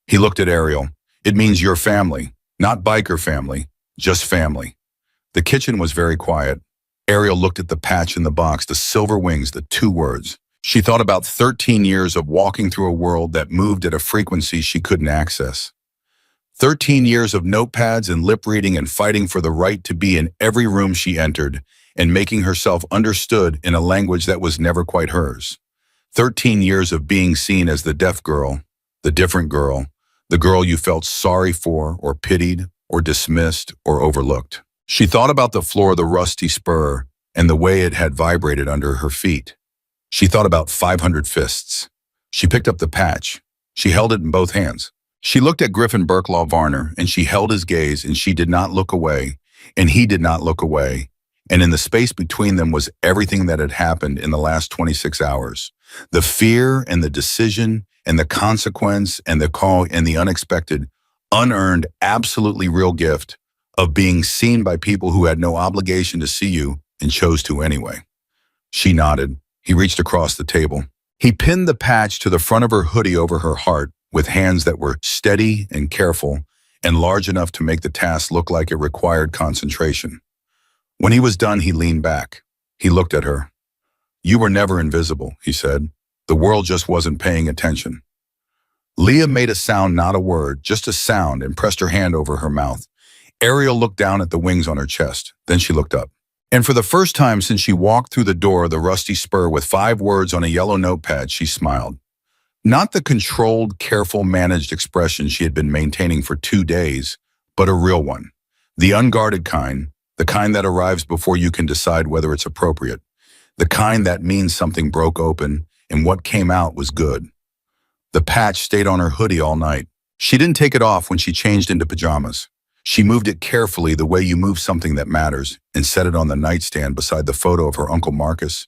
He looked at Ariel. It means your family, not biker family, just family. The kitchen was very quiet. Ariel looked at the patch in the box, the silver wings, the 2 words. She thought about 13 years of walking through a world that moved at a frequency she couldn't access. 13 years of notepads and lip reading and fighting for the right to be in every room she entered and making herself understood in a language that was never quite hers. 13 years of being seen as the deaf girl, the different girl, the girl you felt sorry for or pitied or dismissed or overlooked. She thought about the floor of the rusty spur and the way it had vibrated under her feet. She thought about 500 fists. She picked up the patch. She held it in both hands. She looked at Griffin Burklaw Varner, and she held his gaze, and she did not look away, and he did not look away. And in the space between them was everything that had happened in the last 26 hours. The fear and the decision and the consequence and the call and the unexpected, unearned, absolutely real gift of being seen by people who had no obligation to see you and chose to anyway. She nodded. He reached across the table. He pinned the patch to the front of her hoodie over her heart with hands that were steady and careful and large enough to make the task look like it required concentration. When he was done, he leaned back. He looked at her. You were never invisible, he said. The world just wasn't paying attention. Leah made a sound, not a word, just a sound, and pressed her hand over her mouth. Ariel looked down at the wings on her chest. Then she looked up. And for the first time since she walked through the door of the rusty spur with 5 words on a yellow notepad, she smiled. Not the controlled, careful, managed expression she had been maintaining for 2 days, but a real one. The unguarded kind, the kind that arrives before you can decide whether it's appropriate. The kind that means something broke open and what came out was good. The patch stayed on her hoodie all night. She didn't take it off when she changed into pajamas. She moved it carefully the way you move something that matters and set it on the nightstand beside the photo of her Uncle Marcus.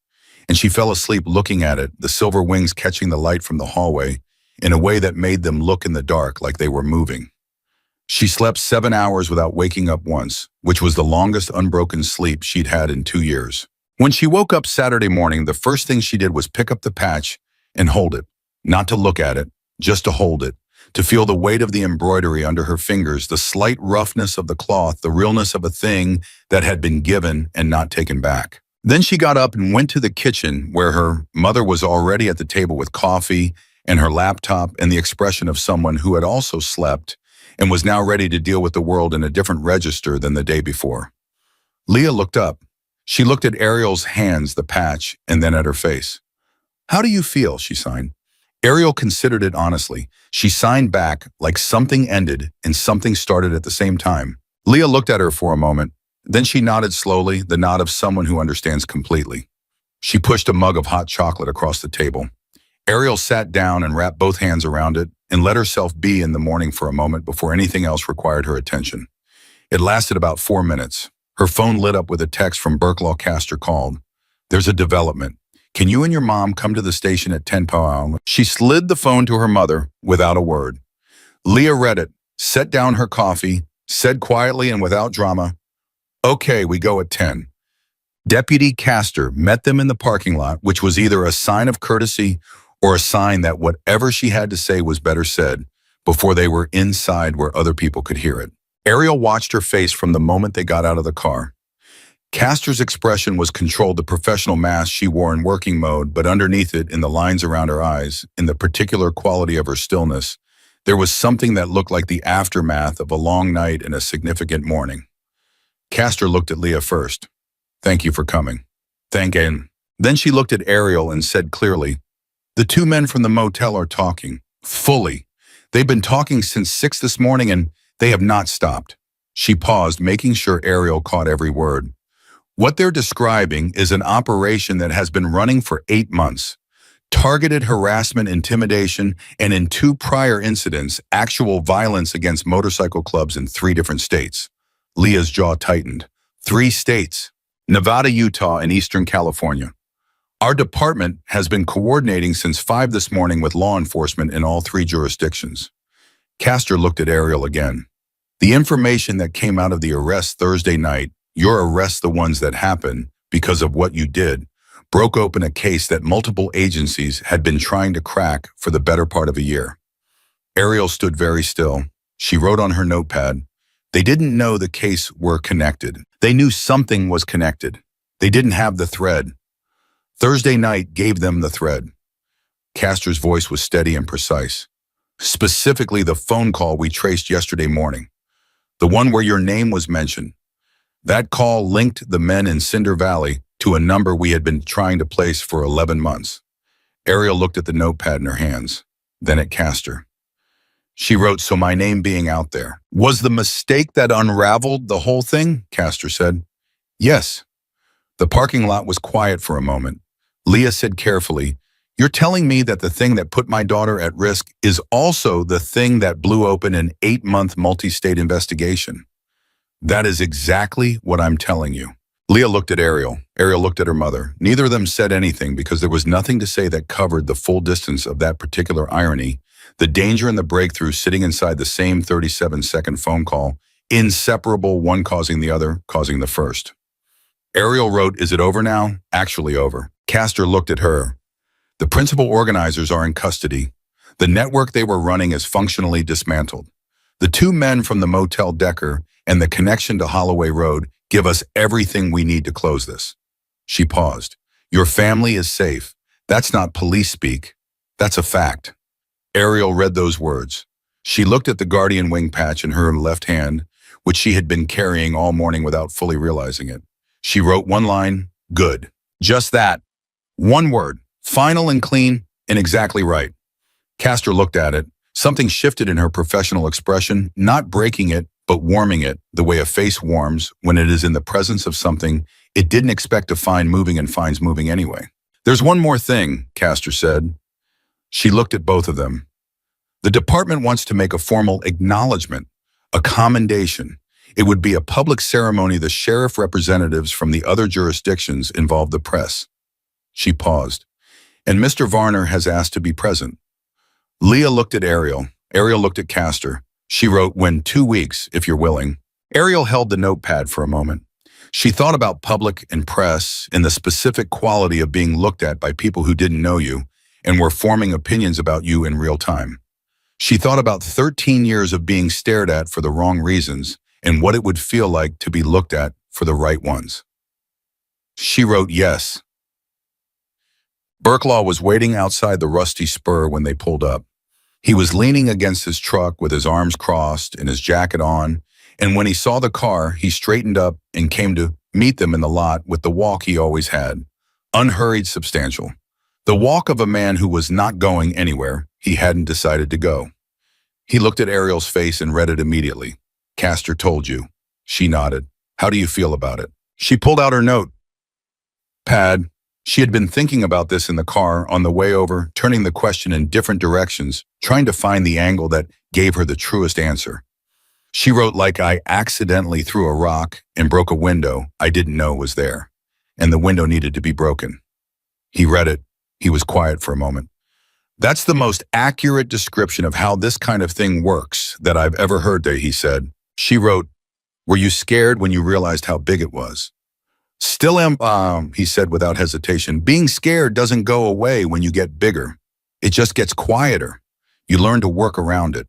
And she fell asleep looking at it, the silver wings catching the light from the hallway in a way that made them look in the dark like they were moving. She slept 7 hours without waking up once, which was the longest unbroken sleep she'd had in 2 years. When she woke up Saturday morning, the first thing she did was pick up the patch and hold it. Not to look at it, just to hold it, to feel the weight of the embroidery under her fingers, the slight roughness of the cloth, the realness of a thing that had been given and not taken back. Then she got up and went to the kitchen where her mother was already at the table with coffee and her laptop and the expression of someone who had also slept and was now ready to deal with the world in a different register than the day before. Leah looked up. She looked at Ariel's hands, the patch, and then at her face. How do you feel? She signed. Ariel considered it honestly. She signed back like something ended and something started at the same time. Leah looked at her for a moment. Then she nodded slowly, the nod of someone who understands completely. She pushed a mug of hot chocolate across the table. Ariel sat down and wrapped both hands around it and let herself be in the morning for a moment before anything else required her attention. It lasted about 4 minutes. Her phone lit up with a text from Burklaw Castor called. There's a development. Can you and your mom come to the station at 10 p.m.? She slid the phone to her mother without a word. Leah read it, set down her coffee, said quietly and without drama, Okay, we go at 10. Deputy Castor met them in the parking lot, which was either a sign of courtesy or a sign that whatever she had to say was better said before they were inside where other people could hear it. Ariel watched her face from the moment they got out of the car. Castor's expression was controlled the professional mask she wore in working mode, but underneath it, in the lines around her eyes, in the particular quality of her stillness, there was something that looked like the aftermath of a long night and a significant morning. Castor looked at Leah first. Thank you for coming. Thank you. Then she looked at Ariel and said clearly, The 2 men from the motel are talking. Fully. They've been talking since 6 this morning and They have not stopped. She paused, making sure Ariel caught every word. What they're describing is an operation that has been running for 8 months. Targeted harassment, intimidation, and in 2 prior incidents, actual violence against motorcycle clubs in 3 different states. Leah's jaw tightened. 3 states: Nevada, Utah, and Eastern California. Our department has been coordinating since 5 this morning with law enforcement in all 3 jurisdictions. Castor looked at Ariel again. The information that came out of the arrest Thursday night, your arrests, the ones that happened because of what you did, broke open a case that multiple agencies had been trying to crack for the better part of a year. Ariel stood very still. She wrote on her notepad. They didn't know the case were connected. They knew something was connected. They didn't have the thread. Thursday night gave them the thread. Castor's voice was steady and precise. Specifically the phone call we traced yesterday morning. The one where your name was mentioned. That call linked the men in Cinder Valley to a number we had been trying to place for 11 months. Ariel looked at the notepad in her hands, then at Castor. She wrote, so my name being out there was the mistake that unraveled the whole thing, Castor said. Yes. The parking lot was quiet for a moment. Leah said carefully, you're telling me that the thing that put my daughter at risk is also the thing that blew open an 8-month multi-state investigation. That is exactly what I'm telling you. Leah looked at Ariel. Ariel looked at her mother. Neither of them said anything because there was nothing to say that covered the full distance of that particular irony, the danger and the breakthrough sitting inside the same 37-second phone call, inseparable, one causing the other, causing the first. Ariel wrote, is it over now? Actually over. Castor looked at her. The principal organizers are in custody. The network they were running is functionally dismantled. The 2 men from the Motel Decker and the connection to Holloway Road give us everything we need to close this. She paused. Your family is safe. That's not police speak. That's a fact. Ariel read those words. She looked at the Guardian wing patch in her left hand, which she had been carrying all morning without fully realizing it. She wrote one line, good. Just that. One word. Final and clean and exactly right. Castor looked at it. Something shifted in her professional expression, not breaking it, but warming it, the way a face warms when it is in the presence of something it didn't expect to find moving and finds moving anyway. There's one more thing, Castor said. She looked at both of them. The department wants to make a formal acknowledgement, a commendation. It would be a public ceremony. The sheriff representatives from the other jurisdictions involved the press. She paused. And Mr. Varner has asked to be present. Leah looked at Ariel. Ariel looked at Castor. She wrote, when 2 weeks, if you're willing. Ariel held the notepad for a moment. She thought about public and press and the specific quality of being looked at by people who didn't know you and were forming opinions about you in real time. She thought about 13 years of being stared at for the wrong reasons and what it would feel like to be looked at for the right ones. She wrote, yes. Burklaw was waiting outside the Rusty Spur when they pulled up. He was leaning against his truck with his arms crossed and his jacket on, and when he saw the car, he straightened up and came to meet them in the lot with the walk he always had, unhurried, substantial. The walk of a man who was not going anywhere. He hadn't decided to go. He looked at Ariel's face and read it immediately. Castor told you. She nodded. How do you feel about it? She pulled out her notepad. She had been thinking about this in the car on the way over, turning the question in different directions, trying to find the angle that gave her the truest answer. She wrote, like I accidentally threw a rock and broke a window I didn't know was there, and the window needed to be broken. He read it. He was quiet for a moment. That's the most accurate description of how this kind of thing works that I've ever heard, he said. She wrote, were you scared when you realized how big it was? Still am, he said without hesitation. Being scared doesn't go away when you get bigger. It just gets quieter. You learn to work around it.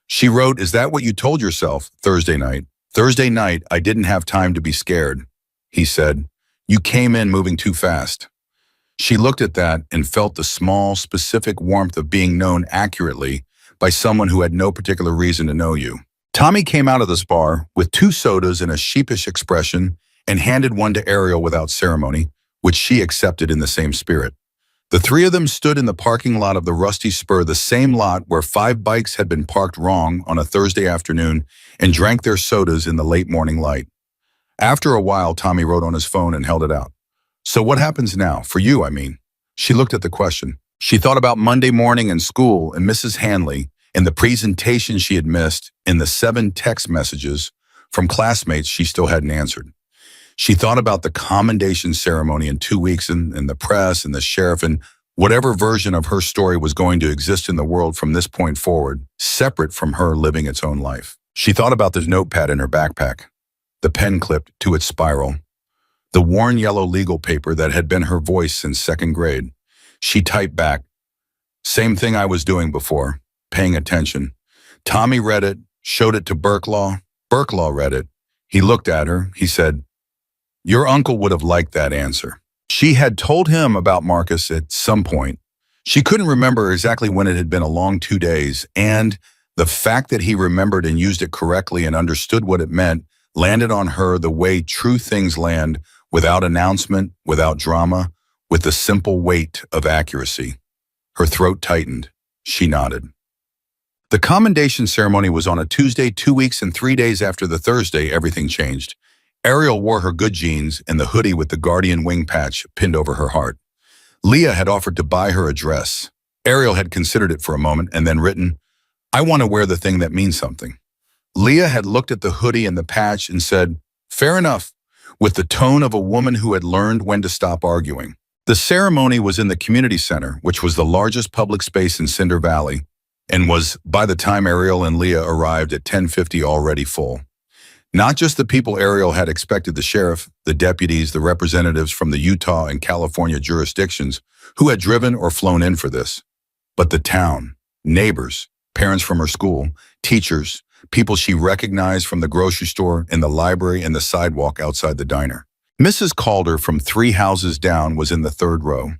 She wrote, is that what you told yourself Thursday night? Thursday night, I didn't have time to be scared. He said, you came in moving too fast. She looked at that and felt the small, specific warmth of being known accurately by someone who had no particular reason to know you. Tommy came out of this bar with 2 sodas and a sheepish expression and handed one to Ariel without ceremony, which she accepted in the same spirit. The three of them stood in the parking lot of the Rusty Spur, the same lot where 5 bikes had been parked wrong on a Thursday afternoon, and drank their sodas in the late morning light. After a while, Tommy wrote on his phone and held it out. "So what happens now? For you, I mean." She looked at the question. She thought about Monday morning in school and Mrs. Hanley and the presentation she had missed and the 7 text messages from classmates she still hadn't answered. She thought about the commendation ceremony in 2 weeks and the press and the sheriff and whatever version of her story was going to exist in the world from this point forward, separate from her living its own life. She thought about the notepad in her backpack, the pen clipped to its spiral, the worn yellow legal paper that had been her voice since 2nd grade. She typed back, "Same thing I was doing before, paying attention." Tommy read it, showed it to Burklaw. Burklaw read it. He looked at her. He said, "Your uncle would have liked that answer." She had told him about Marcus at some point. She couldn't remember exactly when. It had been a long 2 days, and the fact that he remembered and used it correctly and understood what it meant landed on her the way true things land, without announcement, without drama, with the simple weight of accuracy. Her throat tightened. She nodded. The commendation ceremony was on a Tuesday, 2 weeks and 3 days after the Thursday everything changed. Ariel wore her good jeans and the hoodie with the Guardian wing patch pinned over her heart. Leah had offered to buy her a dress. Ariel had considered it for a moment and then written, "I want to wear the thing that means something." Leah had looked at the hoodie and the patch and said, "Fair enough," with the tone of a woman who had learned when to stop arguing. The ceremony was in the community center, which was the largest public space in Cinder Valley, and was, by the time Ariel and Leah arrived at 10:50, already full. Not just the people Ariel had expected, the sheriff, the deputies, the representatives from the Utah and California jurisdictions who had driven or flown in for this, but the town, neighbors, parents from her school, teachers, people she recognized from the grocery store and the library and the sidewalk outside the diner. Mrs. Calder from 3 houses down was in the 3rd row.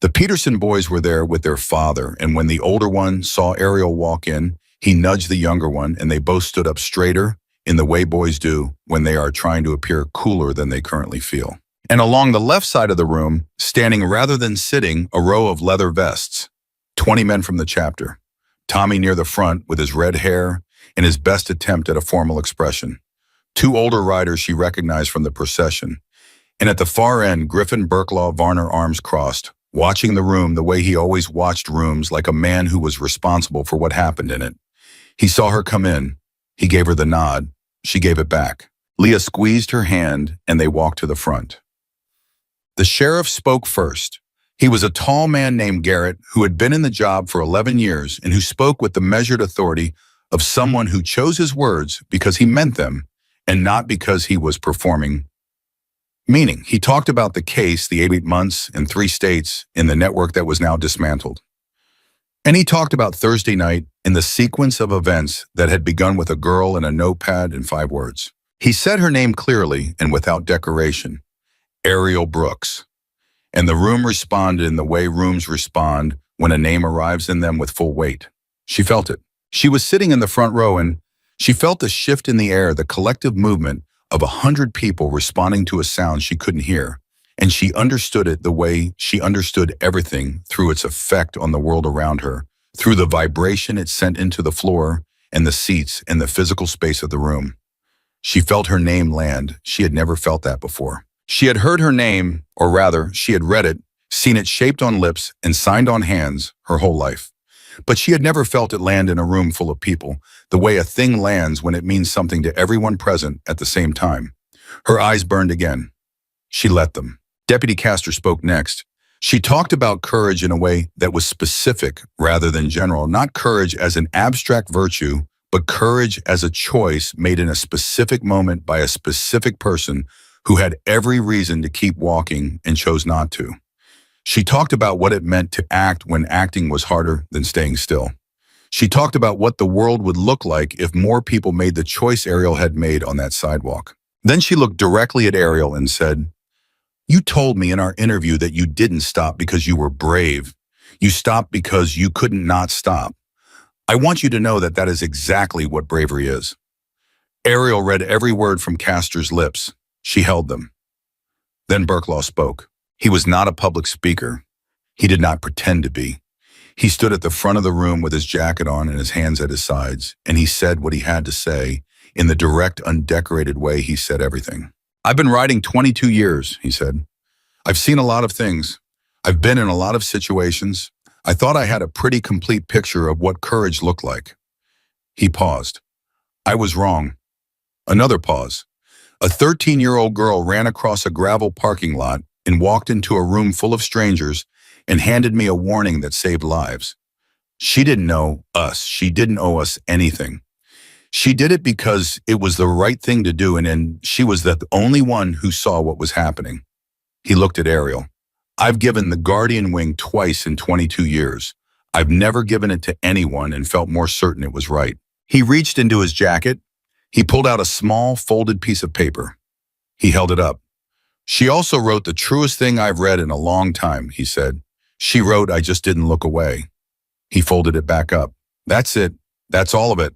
The Peterson boys were there with their father, and when the older one saw Ariel walk in, he nudged the younger one, and they both stood up straighter, in the way boys do when they are trying to appear cooler than they currently feel. And along the left side of the room, standing rather than sitting, a row of leather vests, 20 men from the chapter. Tommy near the front with his red hair and his best attempt at a formal expression. 2 older riders she recognized from the procession. And at the far end, Griffin Burklaw Varner, arms crossed, watching the room the way he always watched rooms, like a man who was responsible for what happened in it. He saw her come in. He gave her the nod. She gave it back. Leah squeezed her hand, and they walked to the front. The sheriff spoke first. He was a tall man named Garrett who had been in the job for 11 years and who spoke with the measured authority of someone who chose his words because he meant them and not because he was performing. Meaning, he talked about the case, the 8 months in 3 states in the network that was now dismantled. And he talked about Thursday night in the sequence of events that had begun with a girl and a notepad and 5 words. He said her name clearly and without decoration, Ariel Brooks. And the room responded in the way rooms respond when a name arrives in them with full weight. She felt it. She was sitting in the front row, and she felt the shift in the air, the collective movement of 100 people responding to a sound she couldn't hear. And she understood it the way she understood everything, through its effect on the world around her, through the vibration it sent into the floor and the seats and the physical space of the room. She felt her name land. She had never felt that before. She had heard her name, or rather, she had read it, seen it shaped on lips and signed on hands her whole life. But she had never felt it land in a room full of people, the way a thing lands when it means something to everyone present at the same time. Her eyes burned again. She let them. Deputy Castor spoke next. She talked about courage in a way that was specific rather than general, not courage as an abstract virtue, but courage as a choice made in a specific moment by a specific person who had every reason to keep walking and chose not to. She talked about what it meant to act when acting was harder than staying still. She talked about what the world would look like if more people made the choice Ariel had made on that sidewalk. Then she looked directly at Ariel and said, "You told me in our interview that you didn't stop because you were brave. You stopped because you couldn't not stop. I want you to know that that is exactly what bravery is." Ariel read every word from Castor's lips. She held them. Then Burklaw spoke. He was not a public speaker. He did not pretend to be. He stood at the front of the room with his jacket on and his hands at his sides, and he said what he had to say in the direct, undecorated way he said everything. "I've been writing 22 years," he said. "I've seen a lot of things. I've been in a lot of situations. I thought I had a pretty complete picture of what courage looked like." He paused. "I was wrong." Another pause. "A 13-year-old girl ran across a gravel parking lot and walked into a room full of strangers and handed me a warning that saved lives. She didn't know us. She didn't owe us anything. She did it because it was the right thing to do, and she was the only one who saw what was happening." He looked at Ariel. "I've given the guardian wing twice in 22 years. I've never given it to anyone and felt more certain it was right." He reached into his jacket. He pulled out a small, folded piece of paper. He held it up. "She also wrote the truest thing I've read in a long time," he said. "She wrote, 'I just didn't look away.'" He folded it back up. "That's it. That's all of it.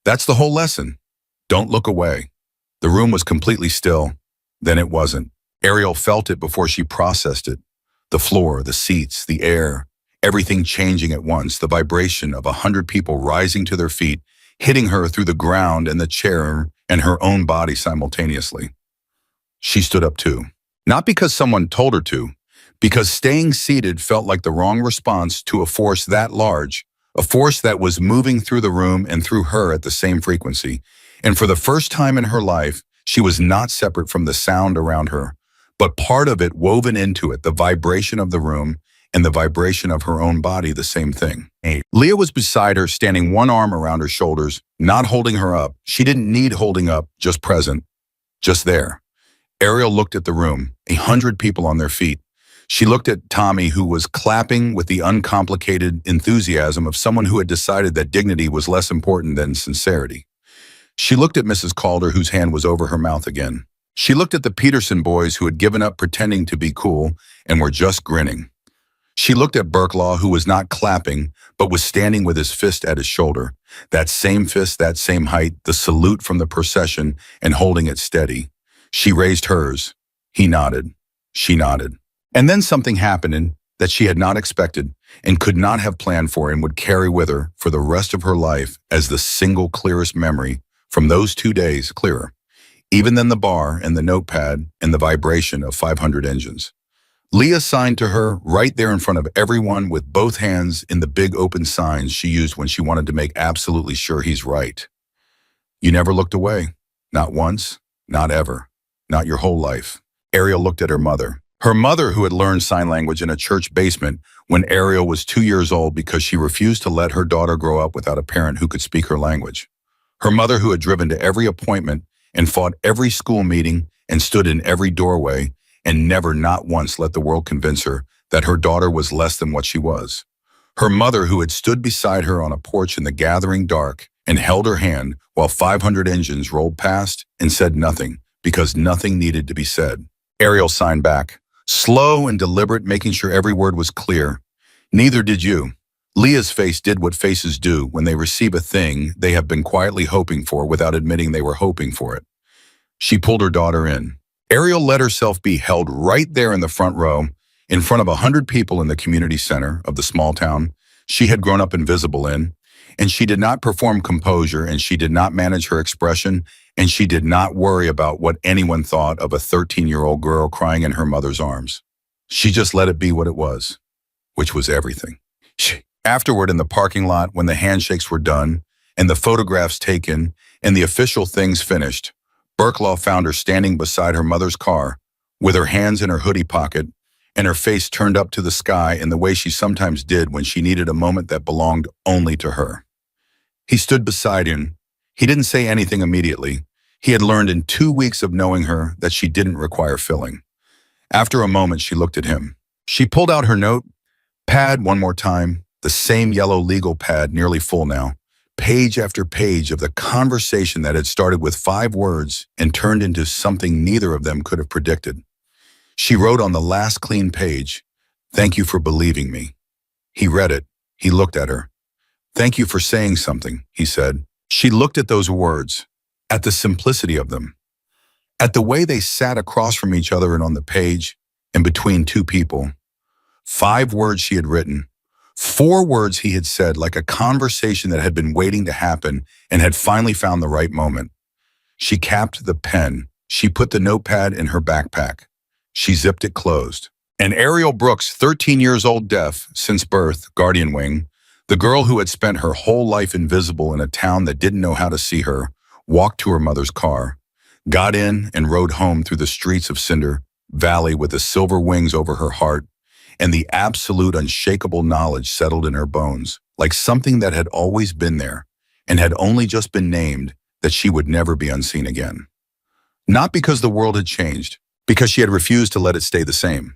That's the whole lesson. Don't look away." The room was completely still. Then it wasn't. Ariel felt it before she processed it. The floor, the seats, the air, everything changing at once, the vibration of 100 people rising to their feet, hitting her through the ground and the chair and her own body simultaneously. She stood up too. Not because someone told her to, because staying seated felt like the wrong response to a force that large, a force that was moving through the room and through her at the same frequency. And for the first time in her life, she was not separate from the sound around her, but part of it woven into it, the vibration of the room and the vibration of her own body, the same thing. Leah was beside her, standing one arm around her shoulders, not holding her up. She didn't need holding up, just present, just there. Ariel looked at the room, 100 people on their feet. She looked at Tommy, who was clapping with the uncomplicated enthusiasm of someone who had decided that dignity was less important than sincerity. She looked at Mrs. Calder, whose hand was over her mouth again. She looked at the Peterson boys, who had given up pretending to be cool and were just grinning. She looked at Burklaw, who was not clapping, but was standing with his fist at his shoulder. That same fist, that same height, the salute from the procession, and holding it steady. She raised hers. He nodded. She nodded. And then something happened that she had not expected and could not have planned for and would carry with her for the rest of her life as the single clearest memory from those 2 days, clearer, even than the bar and the notepad and the vibration of 500 engines. Leah signed to her right there in front of everyone with both hands in the big open signs she used when she wanted to make absolutely sure he's right. "You never looked away. Not once, not ever, not your whole life." Ariel looked at her mother. Her mother, who had learned sign language in a church basement when Ariel was 2 years old because she refused to let her daughter grow up without a parent who could speak her language. Her mother, who had driven to every appointment and fought every school meeting and stood in every doorway and never not once let the world convince her that her daughter was less than what she was. Her mother, who had stood beside her on a porch in the gathering dark and held her hand while 500 engines rolled past and said nothing because nothing needed to be said. Ariel signed back, slow and deliberate, making sure every word was clear. "Neither did you." Leah's face did what faces do when they receive a thing they have been quietly hoping for without admitting they were hoping for it. She pulled her daughter in. Ariel let herself be held right there in the front row, in front of 100 people in the community center of the small town she had grown up invisible in, and she did not perform composure, and she did not manage her expression, and she did not worry about what anyone thought of a 13-year-old girl crying in her mother's arms. She just let it be what it was, which was everything. Afterward, in the parking lot, when the handshakes were done, and the photographs taken, and the official things finished, Burklaw found her standing beside her mother's car, with her hands in her hoodie pocket, and her face turned up to the sky in the way she sometimes did when she needed a moment that belonged only to her. He stood beside him. He didn't say anything immediately. He had learned in 2 weeks of knowing her that she didn't require filling. After a moment, she looked at him. She pulled out her note pad one more time, the same yellow legal pad, nearly full now. Page after page of the conversation that had started with 5 words and turned into something neither of them could have predicted. She wrote on the last clean page, "Thank you for believing me." He read it. He looked at her. "Thank you for saying something," he said. She looked at those words, at the simplicity of them, at the way they sat across from each other and on the page and between 2 people. 5 words she had written. 4 words he had said, like a conversation that had been waiting to happen and had finally found the right moment. She capped the pen. She put the notepad in her backpack. She zipped it closed. And Ariel Brooks, 13 years old, deaf since birth, guardian wing, the girl who had spent her whole life invisible in a town that didn't know how to see her, walked to her mother's car, got in and rode home through the streets of Cinder Valley with the silver wings over her heart, and the absolute unshakable knowledge settled in her bones, like something that had always been there and had only just been named, that she would never be unseen again. Not because the world had changed, because she had refused to let it stay the same.